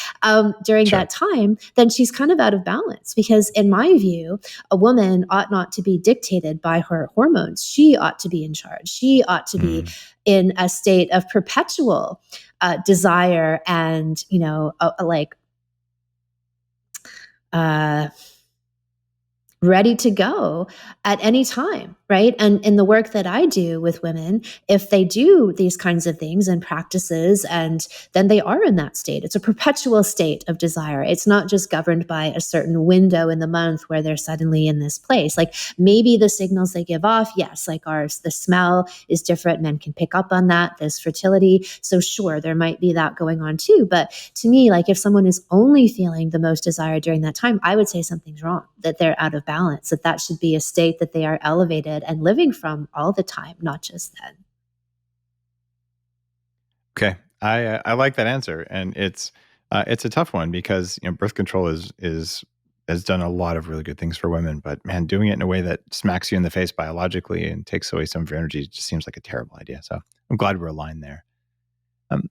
C: during
B: Sure.
C: that time, then she's kind of out of balance. Because in my view, a woman ought not to be dictated by her hormones. She ought to be in charge. She ought to be
B: Mm.
C: in a state of perpetual desire and, uh, ready to go at any time, right? And in the work that I do with women, if they do these kinds of things and practices, and then they are in that state. It's a perpetual state of desire. It's not just governed by a certain window in the month where they're suddenly in this place. Like maybe the signals they give off, yes, like ours, the smell is different. Men can pick up on that. There's fertility. So sure, there might be that going on too. But to me, like if someone is only feeling the most desire during that time, I would say something's wrong, that they're out of balance, that should be a state that they are elevated and living from all the time, not just then.
B: Okay. I like that answer, and it's a tough one because birth control is has done a lot of really good things for women, but man, doing it in a way that smacks you in the face biologically and takes away some of your energy just seems like a terrible idea. So I'm glad we're aligned there. Um,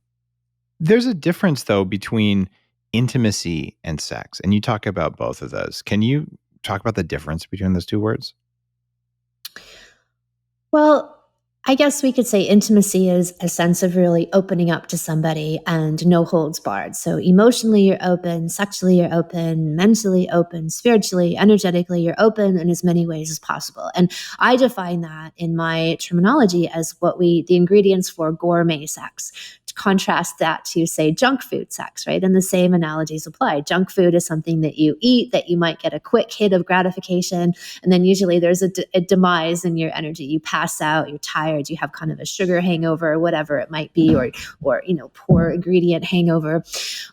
B: there's a difference though between intimacy and sex, and you talk about both of those. Can you talk about the difference between those two words?
C: Well, I guess we could say intimacy is a sense of really opening up to somebody and no holds barred. So emotionally, you're open, sexually, you're open, mentally open, spiritually, energetically, you're open in as many ways as possible. And I define that in my terminology as the ingredients for gourmet sex. To contrast that to, say, junk food sex, right? And the same analogies apply. Junk food is something that you eat that you might get a quick hit of gratification. And then usually there's a demise in your energy. You pass out, you're tired, you have kind of a sugar hangover or whatever it might be, or poor ingredient hangover.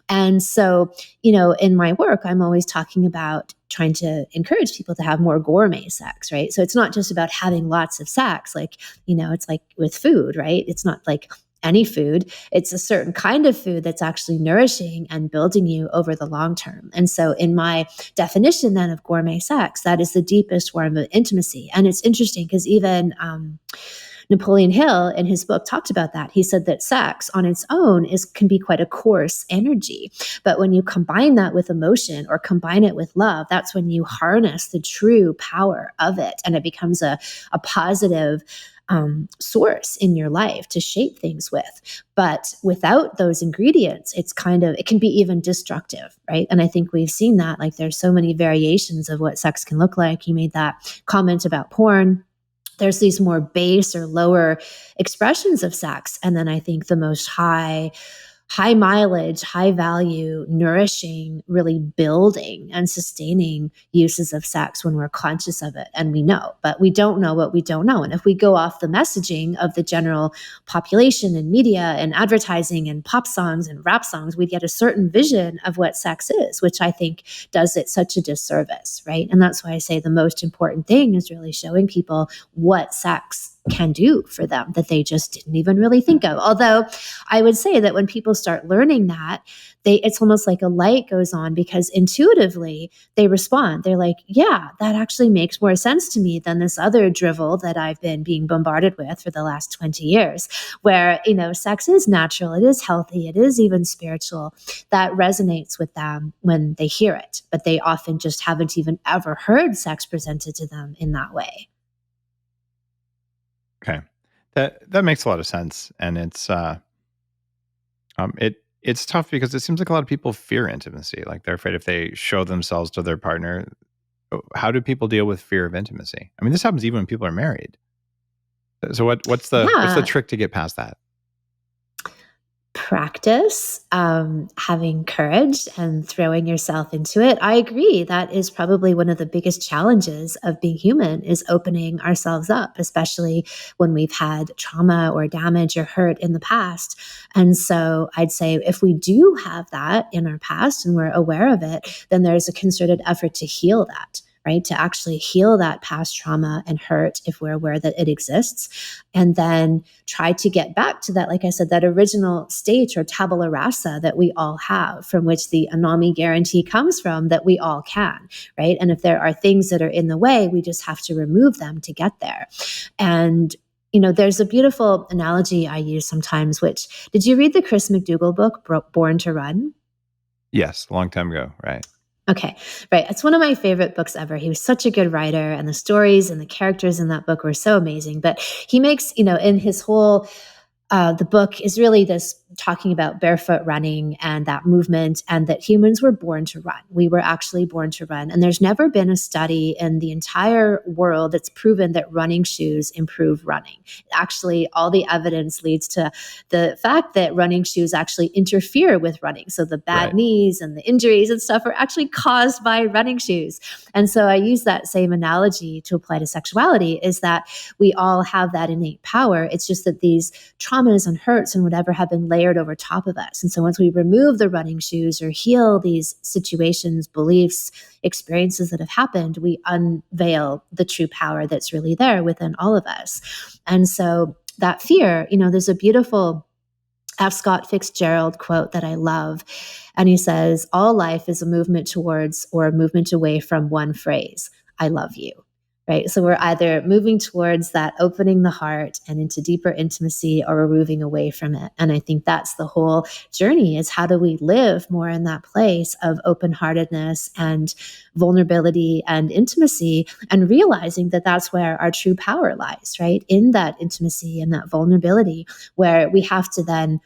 C: And so, in my work, I'm always talking about trying to encourage people to have more gourmet sex, right? So it's not just about having lots of sex, like, it's like with food, right? It's not like any food. It's a certain kind of food that's actually nourishing and building you over the long term. And so in my definition then of gourmet sex, that is the deepest form of intimacy. And it's interesting because even Napoleon Hill in his book talked about that. He said that sex on its own can be quite a coarse energy. But when you combine that with emotion or combine it with love, that's when you harness the true power of it. And it becomes a positive source in your life to shape things with. But without those ingredients, it can be even destructive, right? And I think we've seen that, like there's so many variations of what sex can look like. You made that comment about porn. There's these more base or lower expressions of sex. And then I think the most high mileage, high value, nourishing, really building and sustaining uses of sex when we're conscious of it. And we know, but we don't know what we don't know. And if we go off the messaging of the general population and media and advertising and pop songs and rap songs, we get a certain vision of what sex is, which I think does it such a disservice, right? And that's why I say the most important thing is really showing people what sex can do for them that they just didn't even really think of. Although I would say that when people start learning that, it's almost like a light goes on because intuitively they respond. They're like, yeah, that actually makes more sense to me than this other drivel that I've been being bombarded with for the last 20 years, where, sex is natural, it is healthy, it is even spiritual. That resonates with them when they hear it, but they often just haven't even ever heard sex presented to them in that way.
B: Okay. That makes a lot of sense. And it's tough because it seems like a lot of people fear intimacy. Like they're afraid if they show themselves to their partner. How do people deal with fear of intimacy? I mean, this happens even when people are married. So what's the
C: Yeah.
B: trick to get past that?
C: Practice, having courage and throwing yourself into it. I agree. That is probably one of the biggest challenges of being human is opening ourselves up, especially when we've had trauma or damage or hurt in the past. And so I'd say if we do have that in our past and we're aware of it, then there's a concerted effort to heal that. right? To actually heal that past trauma and hurt if we're aware that it exists. And then try to get back to that, like I said, that original state or tabula rasa that we all have, from which the Anami guarantee comes from, that we all can, right? And if there are things that are in the way, we just have to remove them to get there. And there's a beautiful analogy I use sometimes, which, did you read the Chris McDougall book, Born to Run?
B: Yes, a long time ago, right?
C: Okay, right. It's one of my favorite books ever. He was such a good writer, and the stories and the characters in that book were so amazing. But he makes, in his whole the book is really this talking about barefoot running and that movement, and that humans were born to run. We were actually born to run. And there's never been a study in the entire world that's proven that running shoes improve running. Actually, all the evidence leads to the fact that running shoes actually interfere with running. So the bad knees and the injuries and stuff are actually caused by running shoes. And so I use that same analogy to apply to sexuality, is that we all have that innate power. It's just that these traumas and hurts and whatever have been layered over top of us. And so once we remove the running shoes or heal these situations, beliefs, experiences that have happened, we unveil the true power that's really there within all of us. And so that fear, there's a beautiful F. Scott Fitzgerald quote that I love. And he says, all life is a movement towards or a movement away from one phrase: I love you. Right. So we're either moving towards that opening the heart and into deeper intimacy, or we're moving away from it. And I think that's the whole journey, is how do we live more in that place of open-heartedness and vulnerability and intimacy, and realizing that that's where our true power lies, right? In that intimacy and that vulnerability, where we have to then,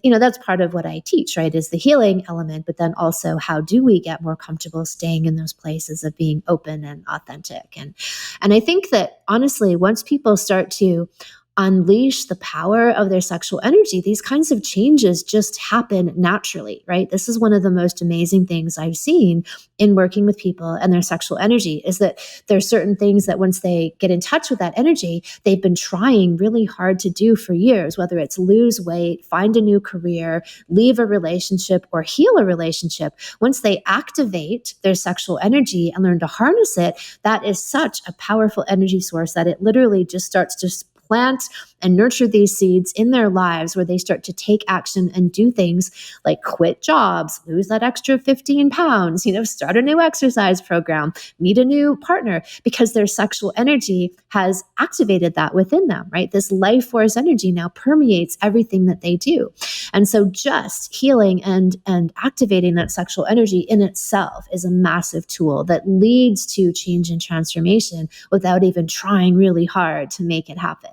C: that's part of what I teach, right? Is the healing element, but then also how do we get more comfortable staying in those places of being open and authentic? And I think that honestly, once people start to unleash the power of their sexual energy, these kinds of changes just happen naturally, right? This is one of the most amazing things I've seen in working with people and their sexual energy, is that there's certain things that once they get in touch with that energy, they've been trying really hard to do for years, whether it's lose weight, find a new career, leave a relationship, or heal a relationship. Once they activate their sexual energy and learn to harness it, that is such a powerful energy source that it literally just starts to plant and nurture these seeds in their lives, where they start to take action and do things like quit jobs, lose that extra 15 pounds, start a new exercise program, meet a new partner, because their sexual energy has activated that within them, right? This life force energy now permeates everything that they do. And so just healing and activating that sexual energy in itself is a massive tool that leads to change and transformation without even trying really hard to make it happen.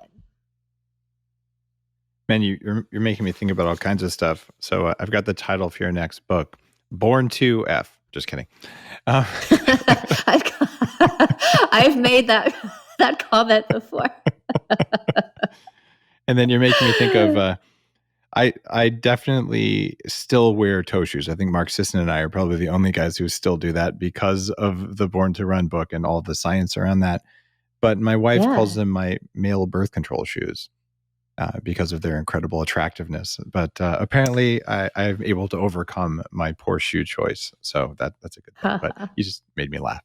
B: Man, you're making me think about all kinds of stuff. So I've got the title for your next book, Born to F. Just kidding.
C: I've made that comment before.
B: And then you're making me think of, I definitely still wear toe shoes. I think Mark Sisson and I are probably the only guys who still do that because of the Born to Run book and all the science around that. But my wife calls them my male birth control shoes. Because of their incredible attractiveness. But apparently I'm able to overcome my poor shoe choice. So that's a good thing. But you just made me laugh.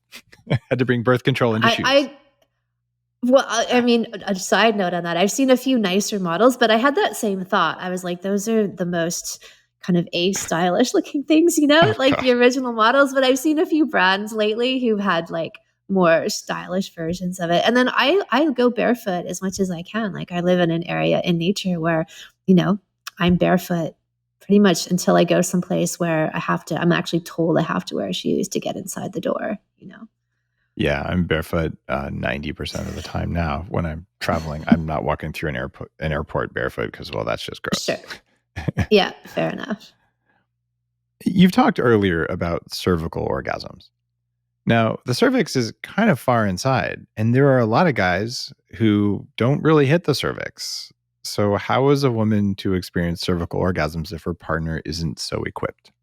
B: Had to bring birth control into shoes.
C: I mean, a side note on that, I've seen a few nicer models, but I had that same thought. I was like, those are the most kind of stylish looking things, the original models. But I've seen a few brands lately who've had more stylish versions of it. And then I go barefoot as much as I can. I live in an area in nature where, I'm barefoot pretty much until I go someplace where I'm actually told I have to wear shoes to get inside the door,
B: Yeah, I'm barefoot 90% of the time now when I'm traveling. I'm not walking through an airport barefoot because, well, that's just gross.
C: Sure. Yeah, fair enough.
B: You've talked earlier about cervical orgasms. Now, the cervix is kind of far inside, and there are a lot of guys who don't really hit the cervix. So how is a woman to experience cervical orgasms if her partner isn't so equipped?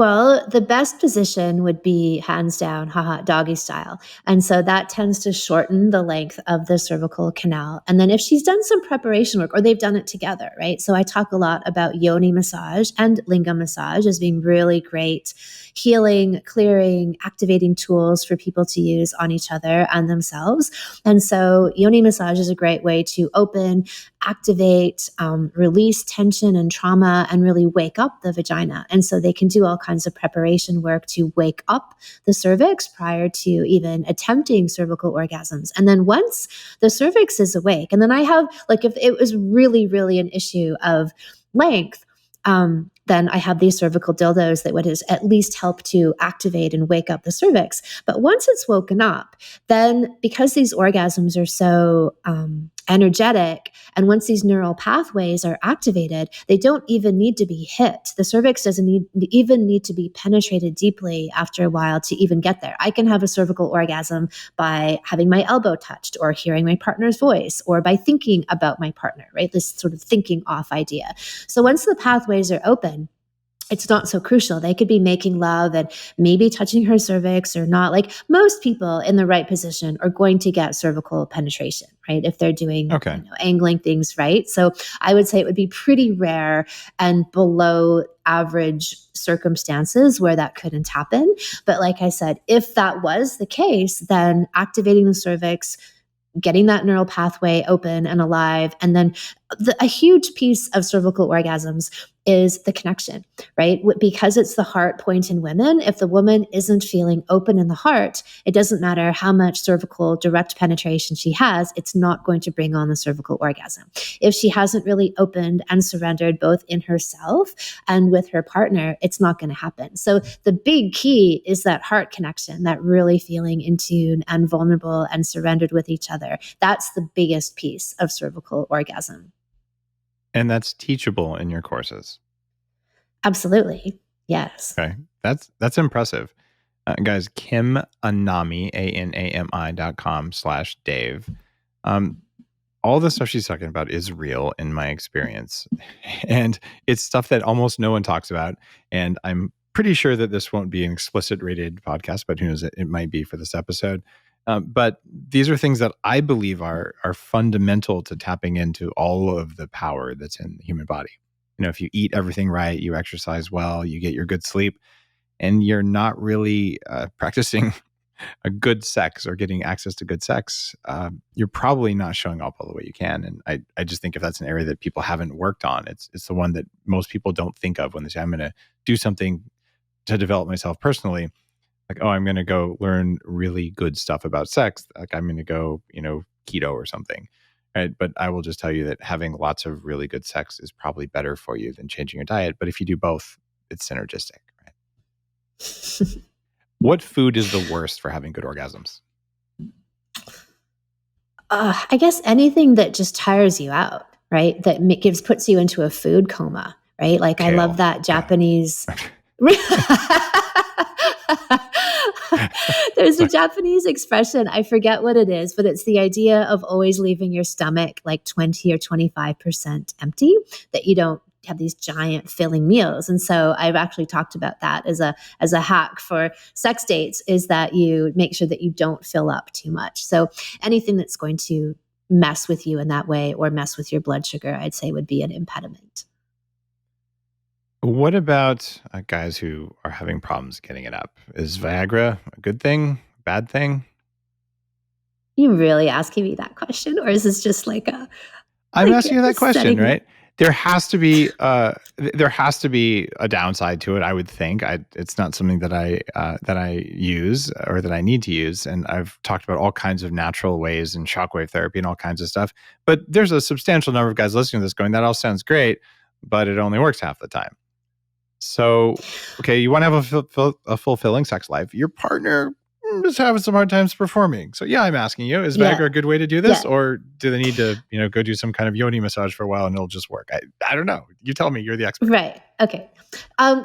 C: Well, the best position would be hands down, haha, doggy style. And so that tends to shorten the length of the cervical canal. And then if she's done some preparation work or they've done it together, right? So I talk a lot about yoni massage and lingam massage as being really great healing, clearing, activating tools for people to use on each other and themselves. And so yoni massage is a great way to open, activate, release tension and trauma, and really wake up the vagina. And so they can do all kinds of preparation work to wake up the cervix prior to even attempting cervical orgasms. And then once the cervix is awake, and then I have, like, if it was really, really an issue of length, then I have these cervical dildos that would at least help to activate and wake up the cervix. But once it's woken up, then because these orgasms are so energetic, and once these neural pathways are activated, they don't even need to be hit. The cervix doesn't even need to be penetrated deeply after a while to even get there. I can have a cervical orgasm by having my elbow touched or hearing my partner's voice or by thinking about my partner, right? This sort of thinking off idea. So once the pathways are open, it's not so crucial. They could be making love and maybe touching her cervix or not. Like, most people in the right position are going to get cervical penetration, right? If they're doing angling things right. So I would say it would be pretty rare and below average circumstances where that couldn't happen. But like I said, if that was the case, then activating the cervix, getting that neural pathway open and alive, and then a huge piece of cervical orgasms is the connection, right? Because it's the heart point in women. If the woman isn't feeling open in the heart, it doesn't matter how much cervical direct penetration she has, it's not going to bring on the cervical orgasm. If she hasn't really opened and surrendered both in herself and with her partner, it's not going to happen. So the big key is that heart connection, that really feeling in tune and vulnerable and surrendered with each other. That's the biggest piece of cervical orgasm.
B: And that's teachable in your courses.
C: Absolutely. Yes.
B: Okay. That's impressive. Guys, Kim Anami, ANAMI.com/Dave. All the stuff she's talking about is real in my experience. And it's stuff that almost no one talks about. And I'm pretty sure that this won't be an explicit rated podcast, but who knows, it might be for this episode. But these are things that I believe are fundamental to tapping into all of the power that's in the human body. You know, if you eat everything right, you exercise well, you get your good sleep, and you're not really practicing a good sex or getting access to good sex, you're probably not showing up all the way you can. And I just think if that's an area that people haven't worked on, it's the one that most people don't think of when they say, I'm going to do something to develop myself personally. Like, oh, I'm going to go learn really good stuff about sex. Like, I'm going to go, keto or something. Right. But I will just tell you that having lots of really good sex is probably better for you than changing your diet. But if you do both, it's synergistic. Right. What food is the worst for having good orgasms?
C: I guess anything that just tires you out, right? That puts you into a food coma, right? Like, kale. I love that Japanese. There's a Japanese expression, I forget what it is, but it's the idea of always leaving your stomach like 20 or 25% empty, that you don't have these giant filling meals. And so I've actually talked about that as a hack for sex dates, is that you make sure that you don't fill up too much. So anything that's going to mess with you in that way or mess with your blood sugar, I'd say would be an impediment.
B: What about guys who are having problems getting it up? Is Viagra a good thing, bad thing?
C: You really asking me that question, or is this just like a?
B: I'm asking you that question, right? There has to be a downside to it, I would think. It's not something that I use or that I need to use, and I've talked about all kinds of natural ways and shockwave therapy and all kinds of stuff. But there's a substantial number of guys listening to this going, "That all sounds great, but it only works half the time." So, okay, you want to have a fulfilling sex life. Your partner is having some hard times performing. So yeah, I'm asking you, is Viagra a good way to do this? Yeah. Or do they need to, go do some kind of yoni massage for a while and it'll just work? I don't know. You tell me, you're the expert.
C: Right. Okay.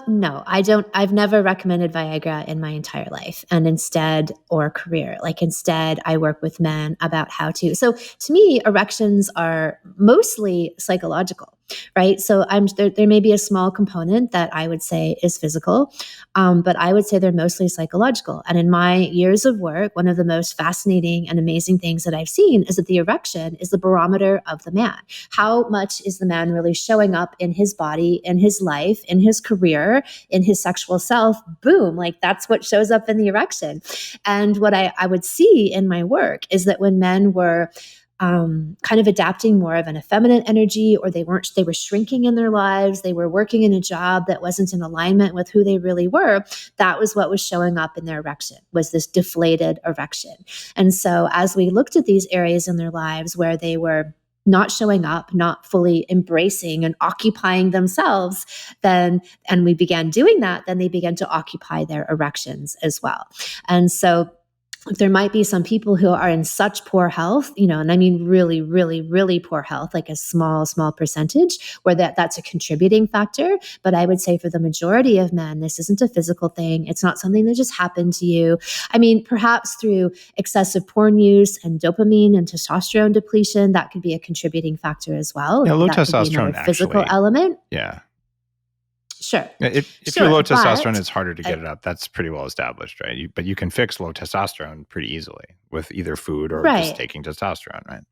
C: No, I don't. I've never recommended Viagra in my entire life, and instead, or career. Like instead, I work with men about how to. So to me, erections are mostly psychological, right? So there may be a small component that I would say is physical, but I would say they're mostly psychological. And in my years of work, one of the most fascinating and amazing things that I've seen is that the erection is the barometer of the man. How much is the man really showing up in his body, in his life, in his career, in his sexual self? Boom, like that's what shows up in the erection. And what I would see in my work is that when men were kind of adapting more of an effeminate energy, or they were shrinking in their lives, they were working in a job that wasn't in alignment with who they really were, that was what was showing up in their erection, was this deflated erection. And so as we looked at these areas in their lives where they were not showing up, not fully embracing and occupying themselves, and we began doing that, then they began to occupy their erections as well. And so there might be some people who are in such poor health, and I mean really, really, really poor health, like a small percentage, where that's a contributing factor. But I would say for the majority of men, this isn't a physical thing. It's not something that just happened to you. I mean, perhaps through excessive porn use and dopamine and testosterone depletion, that could be a contributing factor as well.
B: Yeah, low
C: that could be
B: testosterone
C: another physical element.
B: Yeah.
C: Sure.
B: If you're low testosterone, it's harder to get it up. That's pretty well established, right? But you can fix low testosterone pretty easily with either food or just taking testosterone, right?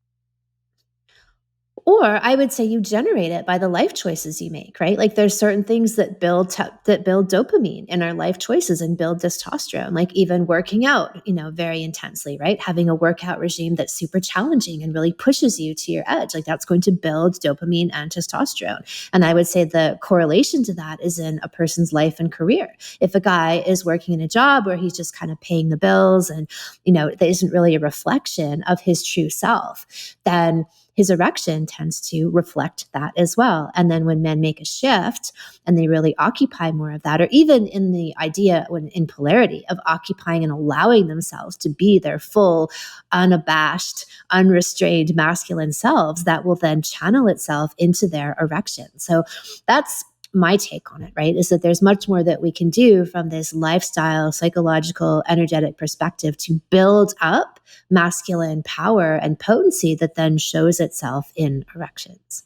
C: Or I would say you generate it by the life choices you make, right? Like there's certain things that build dopamine in our life choices and build testosterone, like even working out, very intensely, right? Having a workout regime that's super challenging and really pushes you to your edge, like that's going to build dopamine and testosterone. And I would say the correlation to that is in a person's life and career. If a guy is working in a job where he's just kind of paying the bills and, that isn't really a reflection of his true self, then his erection tends to reflect that as well. And then when men make a shift and they really occupy more of that, or even in the idea in polarity of occupying and allowing themselves to be their full, unabashed, unrestrained masculine selves, that will then channel itself into their erection. So that's my take on it, right? Is that there's much more that we can do from this lifestyle, psychological, energetic perspective to build up masculine power and potency that then shows itself in erections.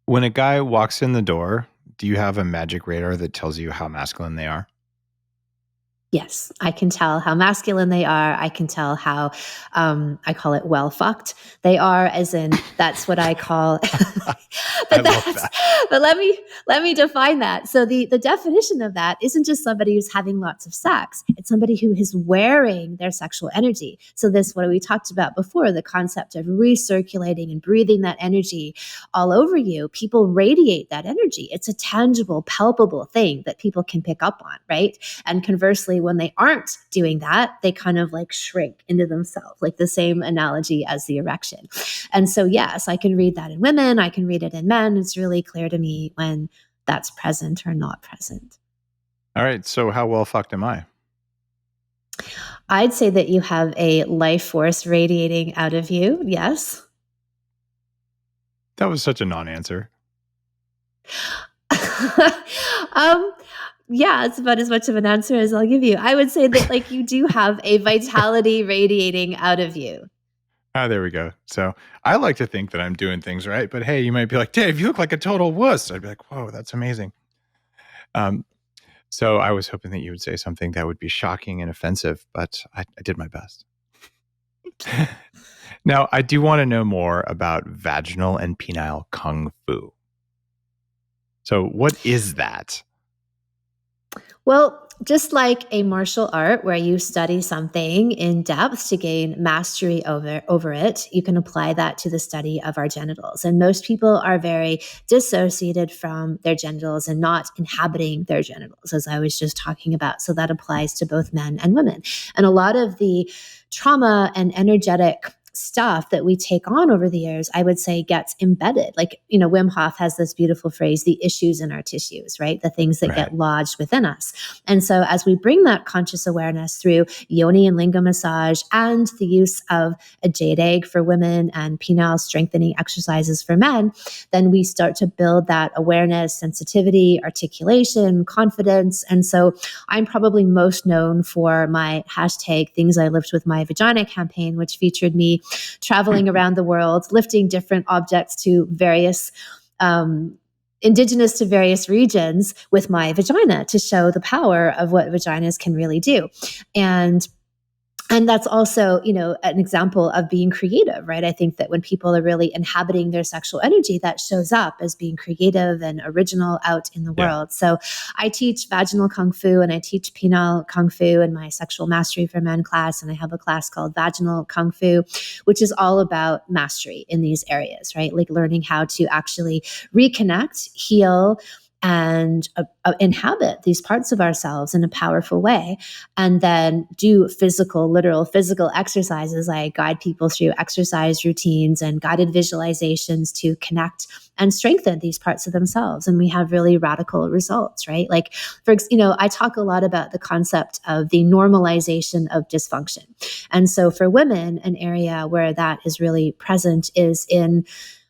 B: When a guy walks in the door, do you have a magic radar that tells you how masculine they are?
C: Yes, I can tell how masculine they are. I can tell how, I call it well fucked they are, as in that's what I call. But let me define that. So the definition of that isn't just somebody who's having lots of sex. It's somebody who is wearing their sexual energy. So this, what we talked about before, the concept of recirculating and breathing that energy all over you. People radiate that energy. It's a tangible, palpable thing that people can pick up on, right? And conversely, when they aren't doing that, they kind of like shrink into themselves, like the same analogy as the erection. And so, yes, I can read that in women. I can read it in men. It's really clear to me when that's present or not present.
B: All right. So how well fucked am I?
C: I'd say that you have a life force radiating out of you. Yes.
B: That was such a non-answer.
C: Yeah, it's about as much of an answer as I'll give you. I would say that like you do have a vitality radiating out of you.
B: Ah, there we go. So I like to think that I'm doing things right, but hey, you might be like, Dave, you look like a total wuss. I'd be like, whoa, that's amazing. So I was hoping that you would say something that would be shocking and offensive, but I did my best. Now, I do want to know more about vaginal and penile kung fu. So what is that?
C: Well, just like a martial art where you study something in depth to gain mastery over it, you can apply that to the study of our genitals. And most people are very dissociated from their genitals and not inhabiting their genitals, as I was just talking about. So that applies to both men and women. And a lot of the trauma and energetic stuff that we take on over the years, I would say gets embedded. Like, Wim Hof has this beautiful phrase, the issues in our tissues, right? The things that get lodged within us. And so as we bring that conscious awareness through yoni and linga massage and the use of a jade egg for women and penile strengthening exercises for men, then we start to build that awareness, sensitivity, articulation, confidence. And so I'm probably most known for my hashtag Things I Lift with My Vagina campaign, which featured me traveling around the world, lifting different objects to various indigenous to various regions with my vagina to show the power of what vaginas can really do. And that's also, an example of being creative, right? I think that when people are really inhabiting their sexual energy, that shows up as being creative and original out in the world. So I teach vaginal kung fu and I teach penile kung fu in my sexual mastery for men class. And I have a class called vaginal kung fu, which is all about mastery in these areas, right? Like learning how to actually reconnect, heal, and inhabit these parts of ourselves in a powerful way, and then do literal physical exercises. I guide people through exercise routines and guided visualizations to connect and strengthen these parts of themselves. And we have really radical results, right? Like, I talk a lot about the concept of the normalization of dysfunction. And so for women, an area where that is really present is in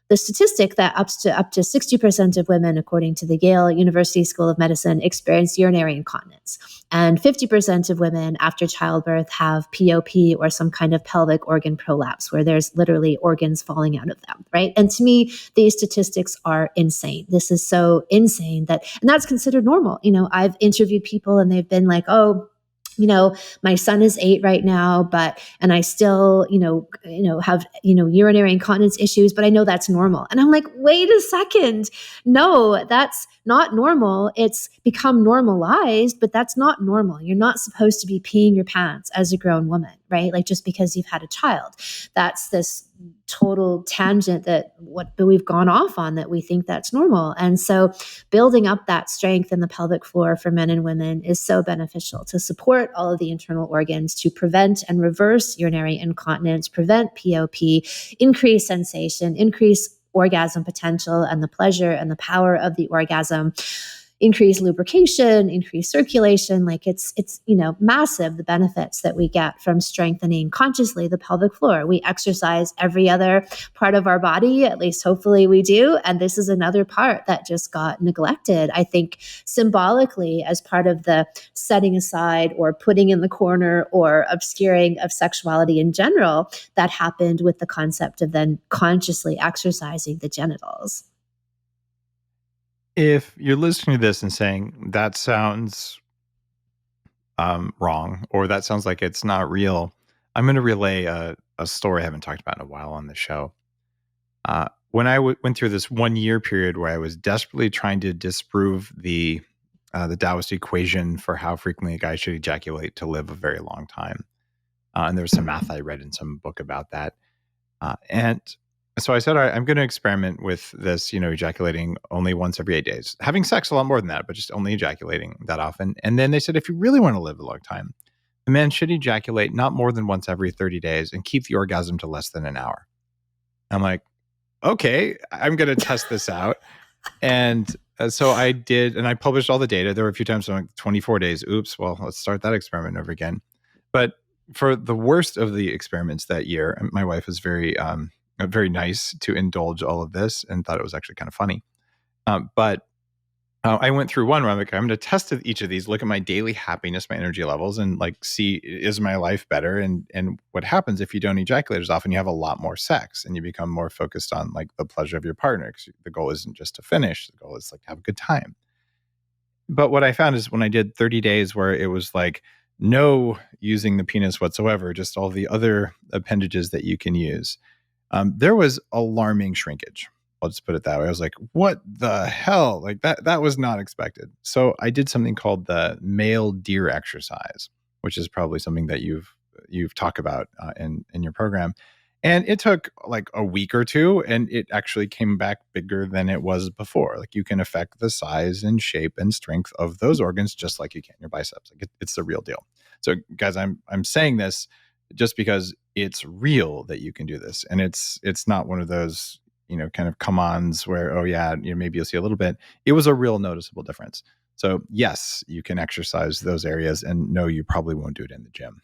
C: the statistic that up to 60% of women, according to the Yale University School of Medicine, experience urinary incontinence. And 50% of women after childbirth have POP or some kind of pelvic organ prolapse, where there's literally organs falling out of them, right? And to me, these statistics are insane. This is so insane and that's considered normal. I've interviewed people and they've been like, oh, my son is 8 right now, and I still, have, urinary incontinence issues, but I know that's normal. And I'm like, wait a second. No, that's not normal. It's become normalized, but that's not normal. You're not supposed to be peeing your pants as a grown woman, right? Like just because you've had a child. That's this total tangent that we've gone off on, that we think that's normal. And so building up that strength in the pelvic floor for men and women is so beneficial to support all of the internal organs, to prevent and reverse urinary incontinence, prevent POP, increase sensation, increase orgasm potential and the pleasure and the power of the orgasm, increase lubrication, increase circulation. Like it's massive, the benefits that we get from strengthening consciously the pelvic floor. We exercise every other part of our body, at least hopefully we do. And this is another part that just got neglected, I think, symbolically as part of the setting aside or putting in the corner or obscuring of sexuality in general that happened with the concept of then consciously exercising the genitals.
B: If you're listening to this and saying that sounds wrong, or that sounds like it's not real, I'm going to relay a story I haven't talked about in a while on the show. When I went through this 1 year period where I was desperately trying to disprove the Taoist equation for how frequently a guy should ejaculate to live a very long time, and there was some math I read in some book about that, and so I said, all right, I'm going to experiment with this, ejaculating only once every 8 days, having sex a lot more than that, but just only ejaculating that often. And then they said, if you really want to live a long time, the man should ejaculate not more than once every 30 days and keep the orgasm to less than an hour. I'm like, okay, I'm going to test this out. And so I did, and I published all the data. There were a few times I'm like, 24 days. Oops, well, let's start that experiment over again. But for the worst of the experiments that year, my wife was very nice to indulge all of this and thought it was actually kind of funny. But I went through one where I'm like, I'm going to test each of these, look at my daily happiness, my energy levels, and like see, is my life better? And what happens if you don't ejaculate as often? You have a lot more sex and you become more focused on like the pleasure of your partner. 'Cause the goal isn't just to finish. The goal is like to have a good time. But what I found is when I did 30 days where it was like no using the penis whatsoever, just all the other appendages that you can use, there was alarming shrinkage. I'll just put it that way. I was like, what the hell? Like that was not expected. So I did something called the male deer exercise, which is probably something that you've talked about in your program. And it took like a week or two, and it actually came back bigger than it was before. Like you can affect the size and shape and strength of those organs just like you can your biceps. Like it's the real deal. So guys, I'm saying this just because it's real that you can do this. And it's not one of those, kind of come-ons where, oh yeah, maybe you'll see a little bit. It was a real noticeable difference. So yes, you can exercise those areas, and no, you probably won't do it in the gym.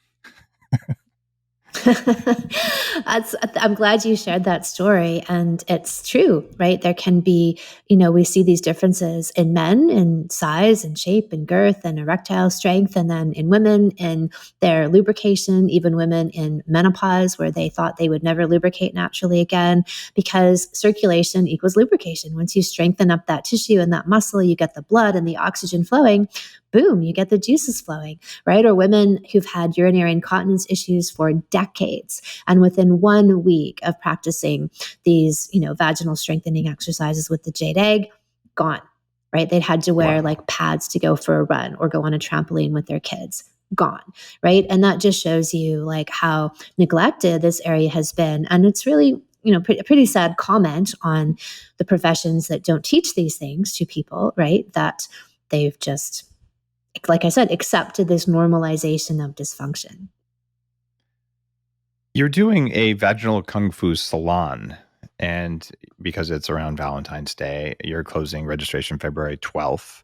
C: I'm glad you shared that story. And it's true, right? There can be, we see these differences in men in size and shape and girth and erectile strength. And then in women in their lubrication, even women in menopause where they thought they would never lubricate naturally again, because circulation equals lubrication. Once you strengthen up that tissue and that muscle, you get the blood and the oxygen flowing. Boom, you get the juices flowing, right? Or women who've had urinary incontinence issues for decades. And within 1 week of practicing these, vaginal strengthening exercises with the jade egg, gone, right? They'd had to wear like pads to go for a run or go on a trampoline with their kids. Gone, right? And that just shows you like how neglected this area has been. And it's really, pretty sad comment on the professions that don't teach these things to people, right? That they've just, like I said, accepted this normalization of dysfunction.
B: You're doing a vaginal kung fu salon, and because it's around Valentine's Day, you're closing registration February 12th.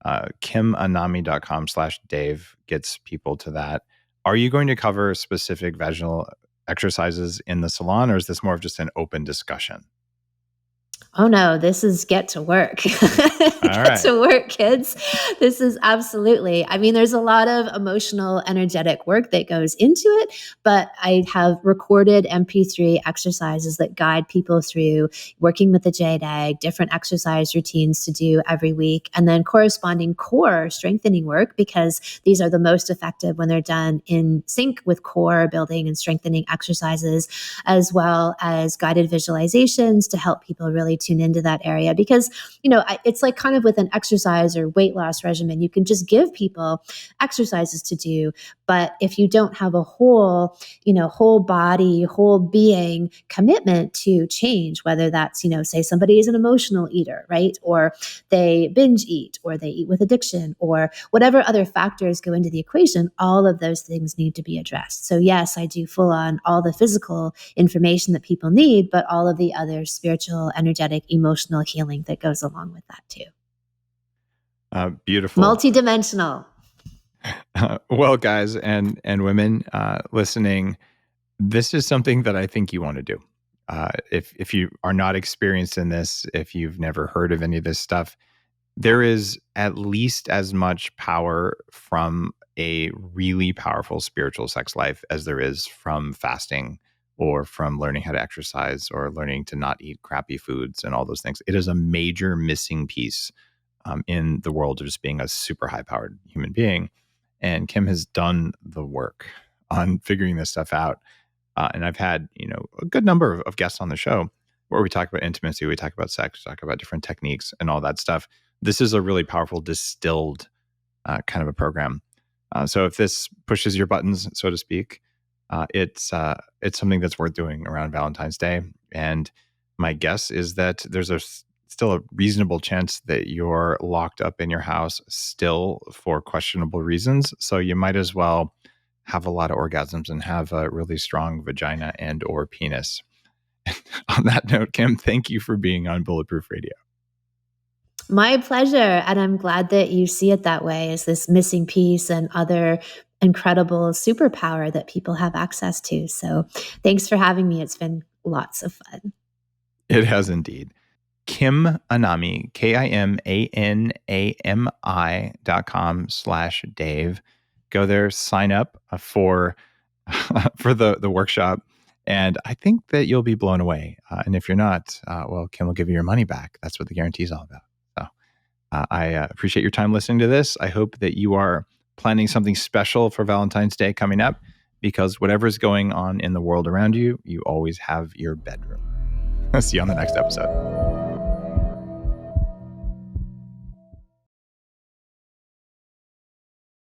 B: kimanami.com/Dave gets people to that. Are you going to cover specific vaginal exercises in the salon, or is this more of just an open discussion?
C: Oh no, this is get to work. To work, kids. This is absolutely, there's a lot of emotional, energetic work that goes into it, but I have recorded MP3 exercises that guide people through working with the jade egg, different exercise routines to do every week, and then corresponding core strengthening work, because these are the most effective when they're done in sync with core building and strengthening exercises, as well as guided visualizations to help people really tune into that area. Because, it's like kind of with an exercise or weight loss regimen, you can just give people exercises to do. But if you don't have a whole body, whole being commitment to change, whether that's, say somebody is an emotional eater, right? Or they binge eat, or they eat with addiction, or whatever other factors go into the equation, all of those things need to be addressed. So yes, I do full on all the physical information that people need, but all of the other spiritual, energetic, emotional healing that goes along with that too.
B: Beautiful.
C: Multidimensional.
B: Well, guys and women listening, this is something that I think you want to do. If you are not experienced in this, if you've never heard of any of this stuff, there is at least as much power from a really powerful spiritual sex life as there is from fasting or from learning how to exercise or learning to not eat crappy foods and all those things. It is a major missing piece in the world of just being a super high powered human being. And Kim has done the work on figuring this stuff out. And I've had, a good number of guests on the show where we talk about intimacy, we talk about sex, we talk about different techniques and all that stuff. This is a really powerful distilled kind of a program. So if this pushes your buttons, so to speak, it's something that's worth doing around Valentine's Day. And my guess is that there's still a reasonable chance that you're locked up in your house still for questionable reasons. So you might as well have a lot of orgasms and have a really strong vagina and or penis. On that note, Kim, thank you for being on Bulletproof Radio.
C: My pleasure. And I'm glad that you see it that way, as this missing piece and other incredible superpower that people have access to. So thanks for having me. It's been lots of fun.
B: It has indeed. Kim Anami, KIMANAMI.com/Dave. Go there, sign up for the workshop. And I think that you'll be blown away. And if you're not, well, Kim will give you your money back. That's what the guarantee is all about. So I appreciate your time listening to this. I hope that you are planning something special for Valentine's Day coming up, because whatever's going on in the world around you, you always have your bedroom. I'll see you on the next episode.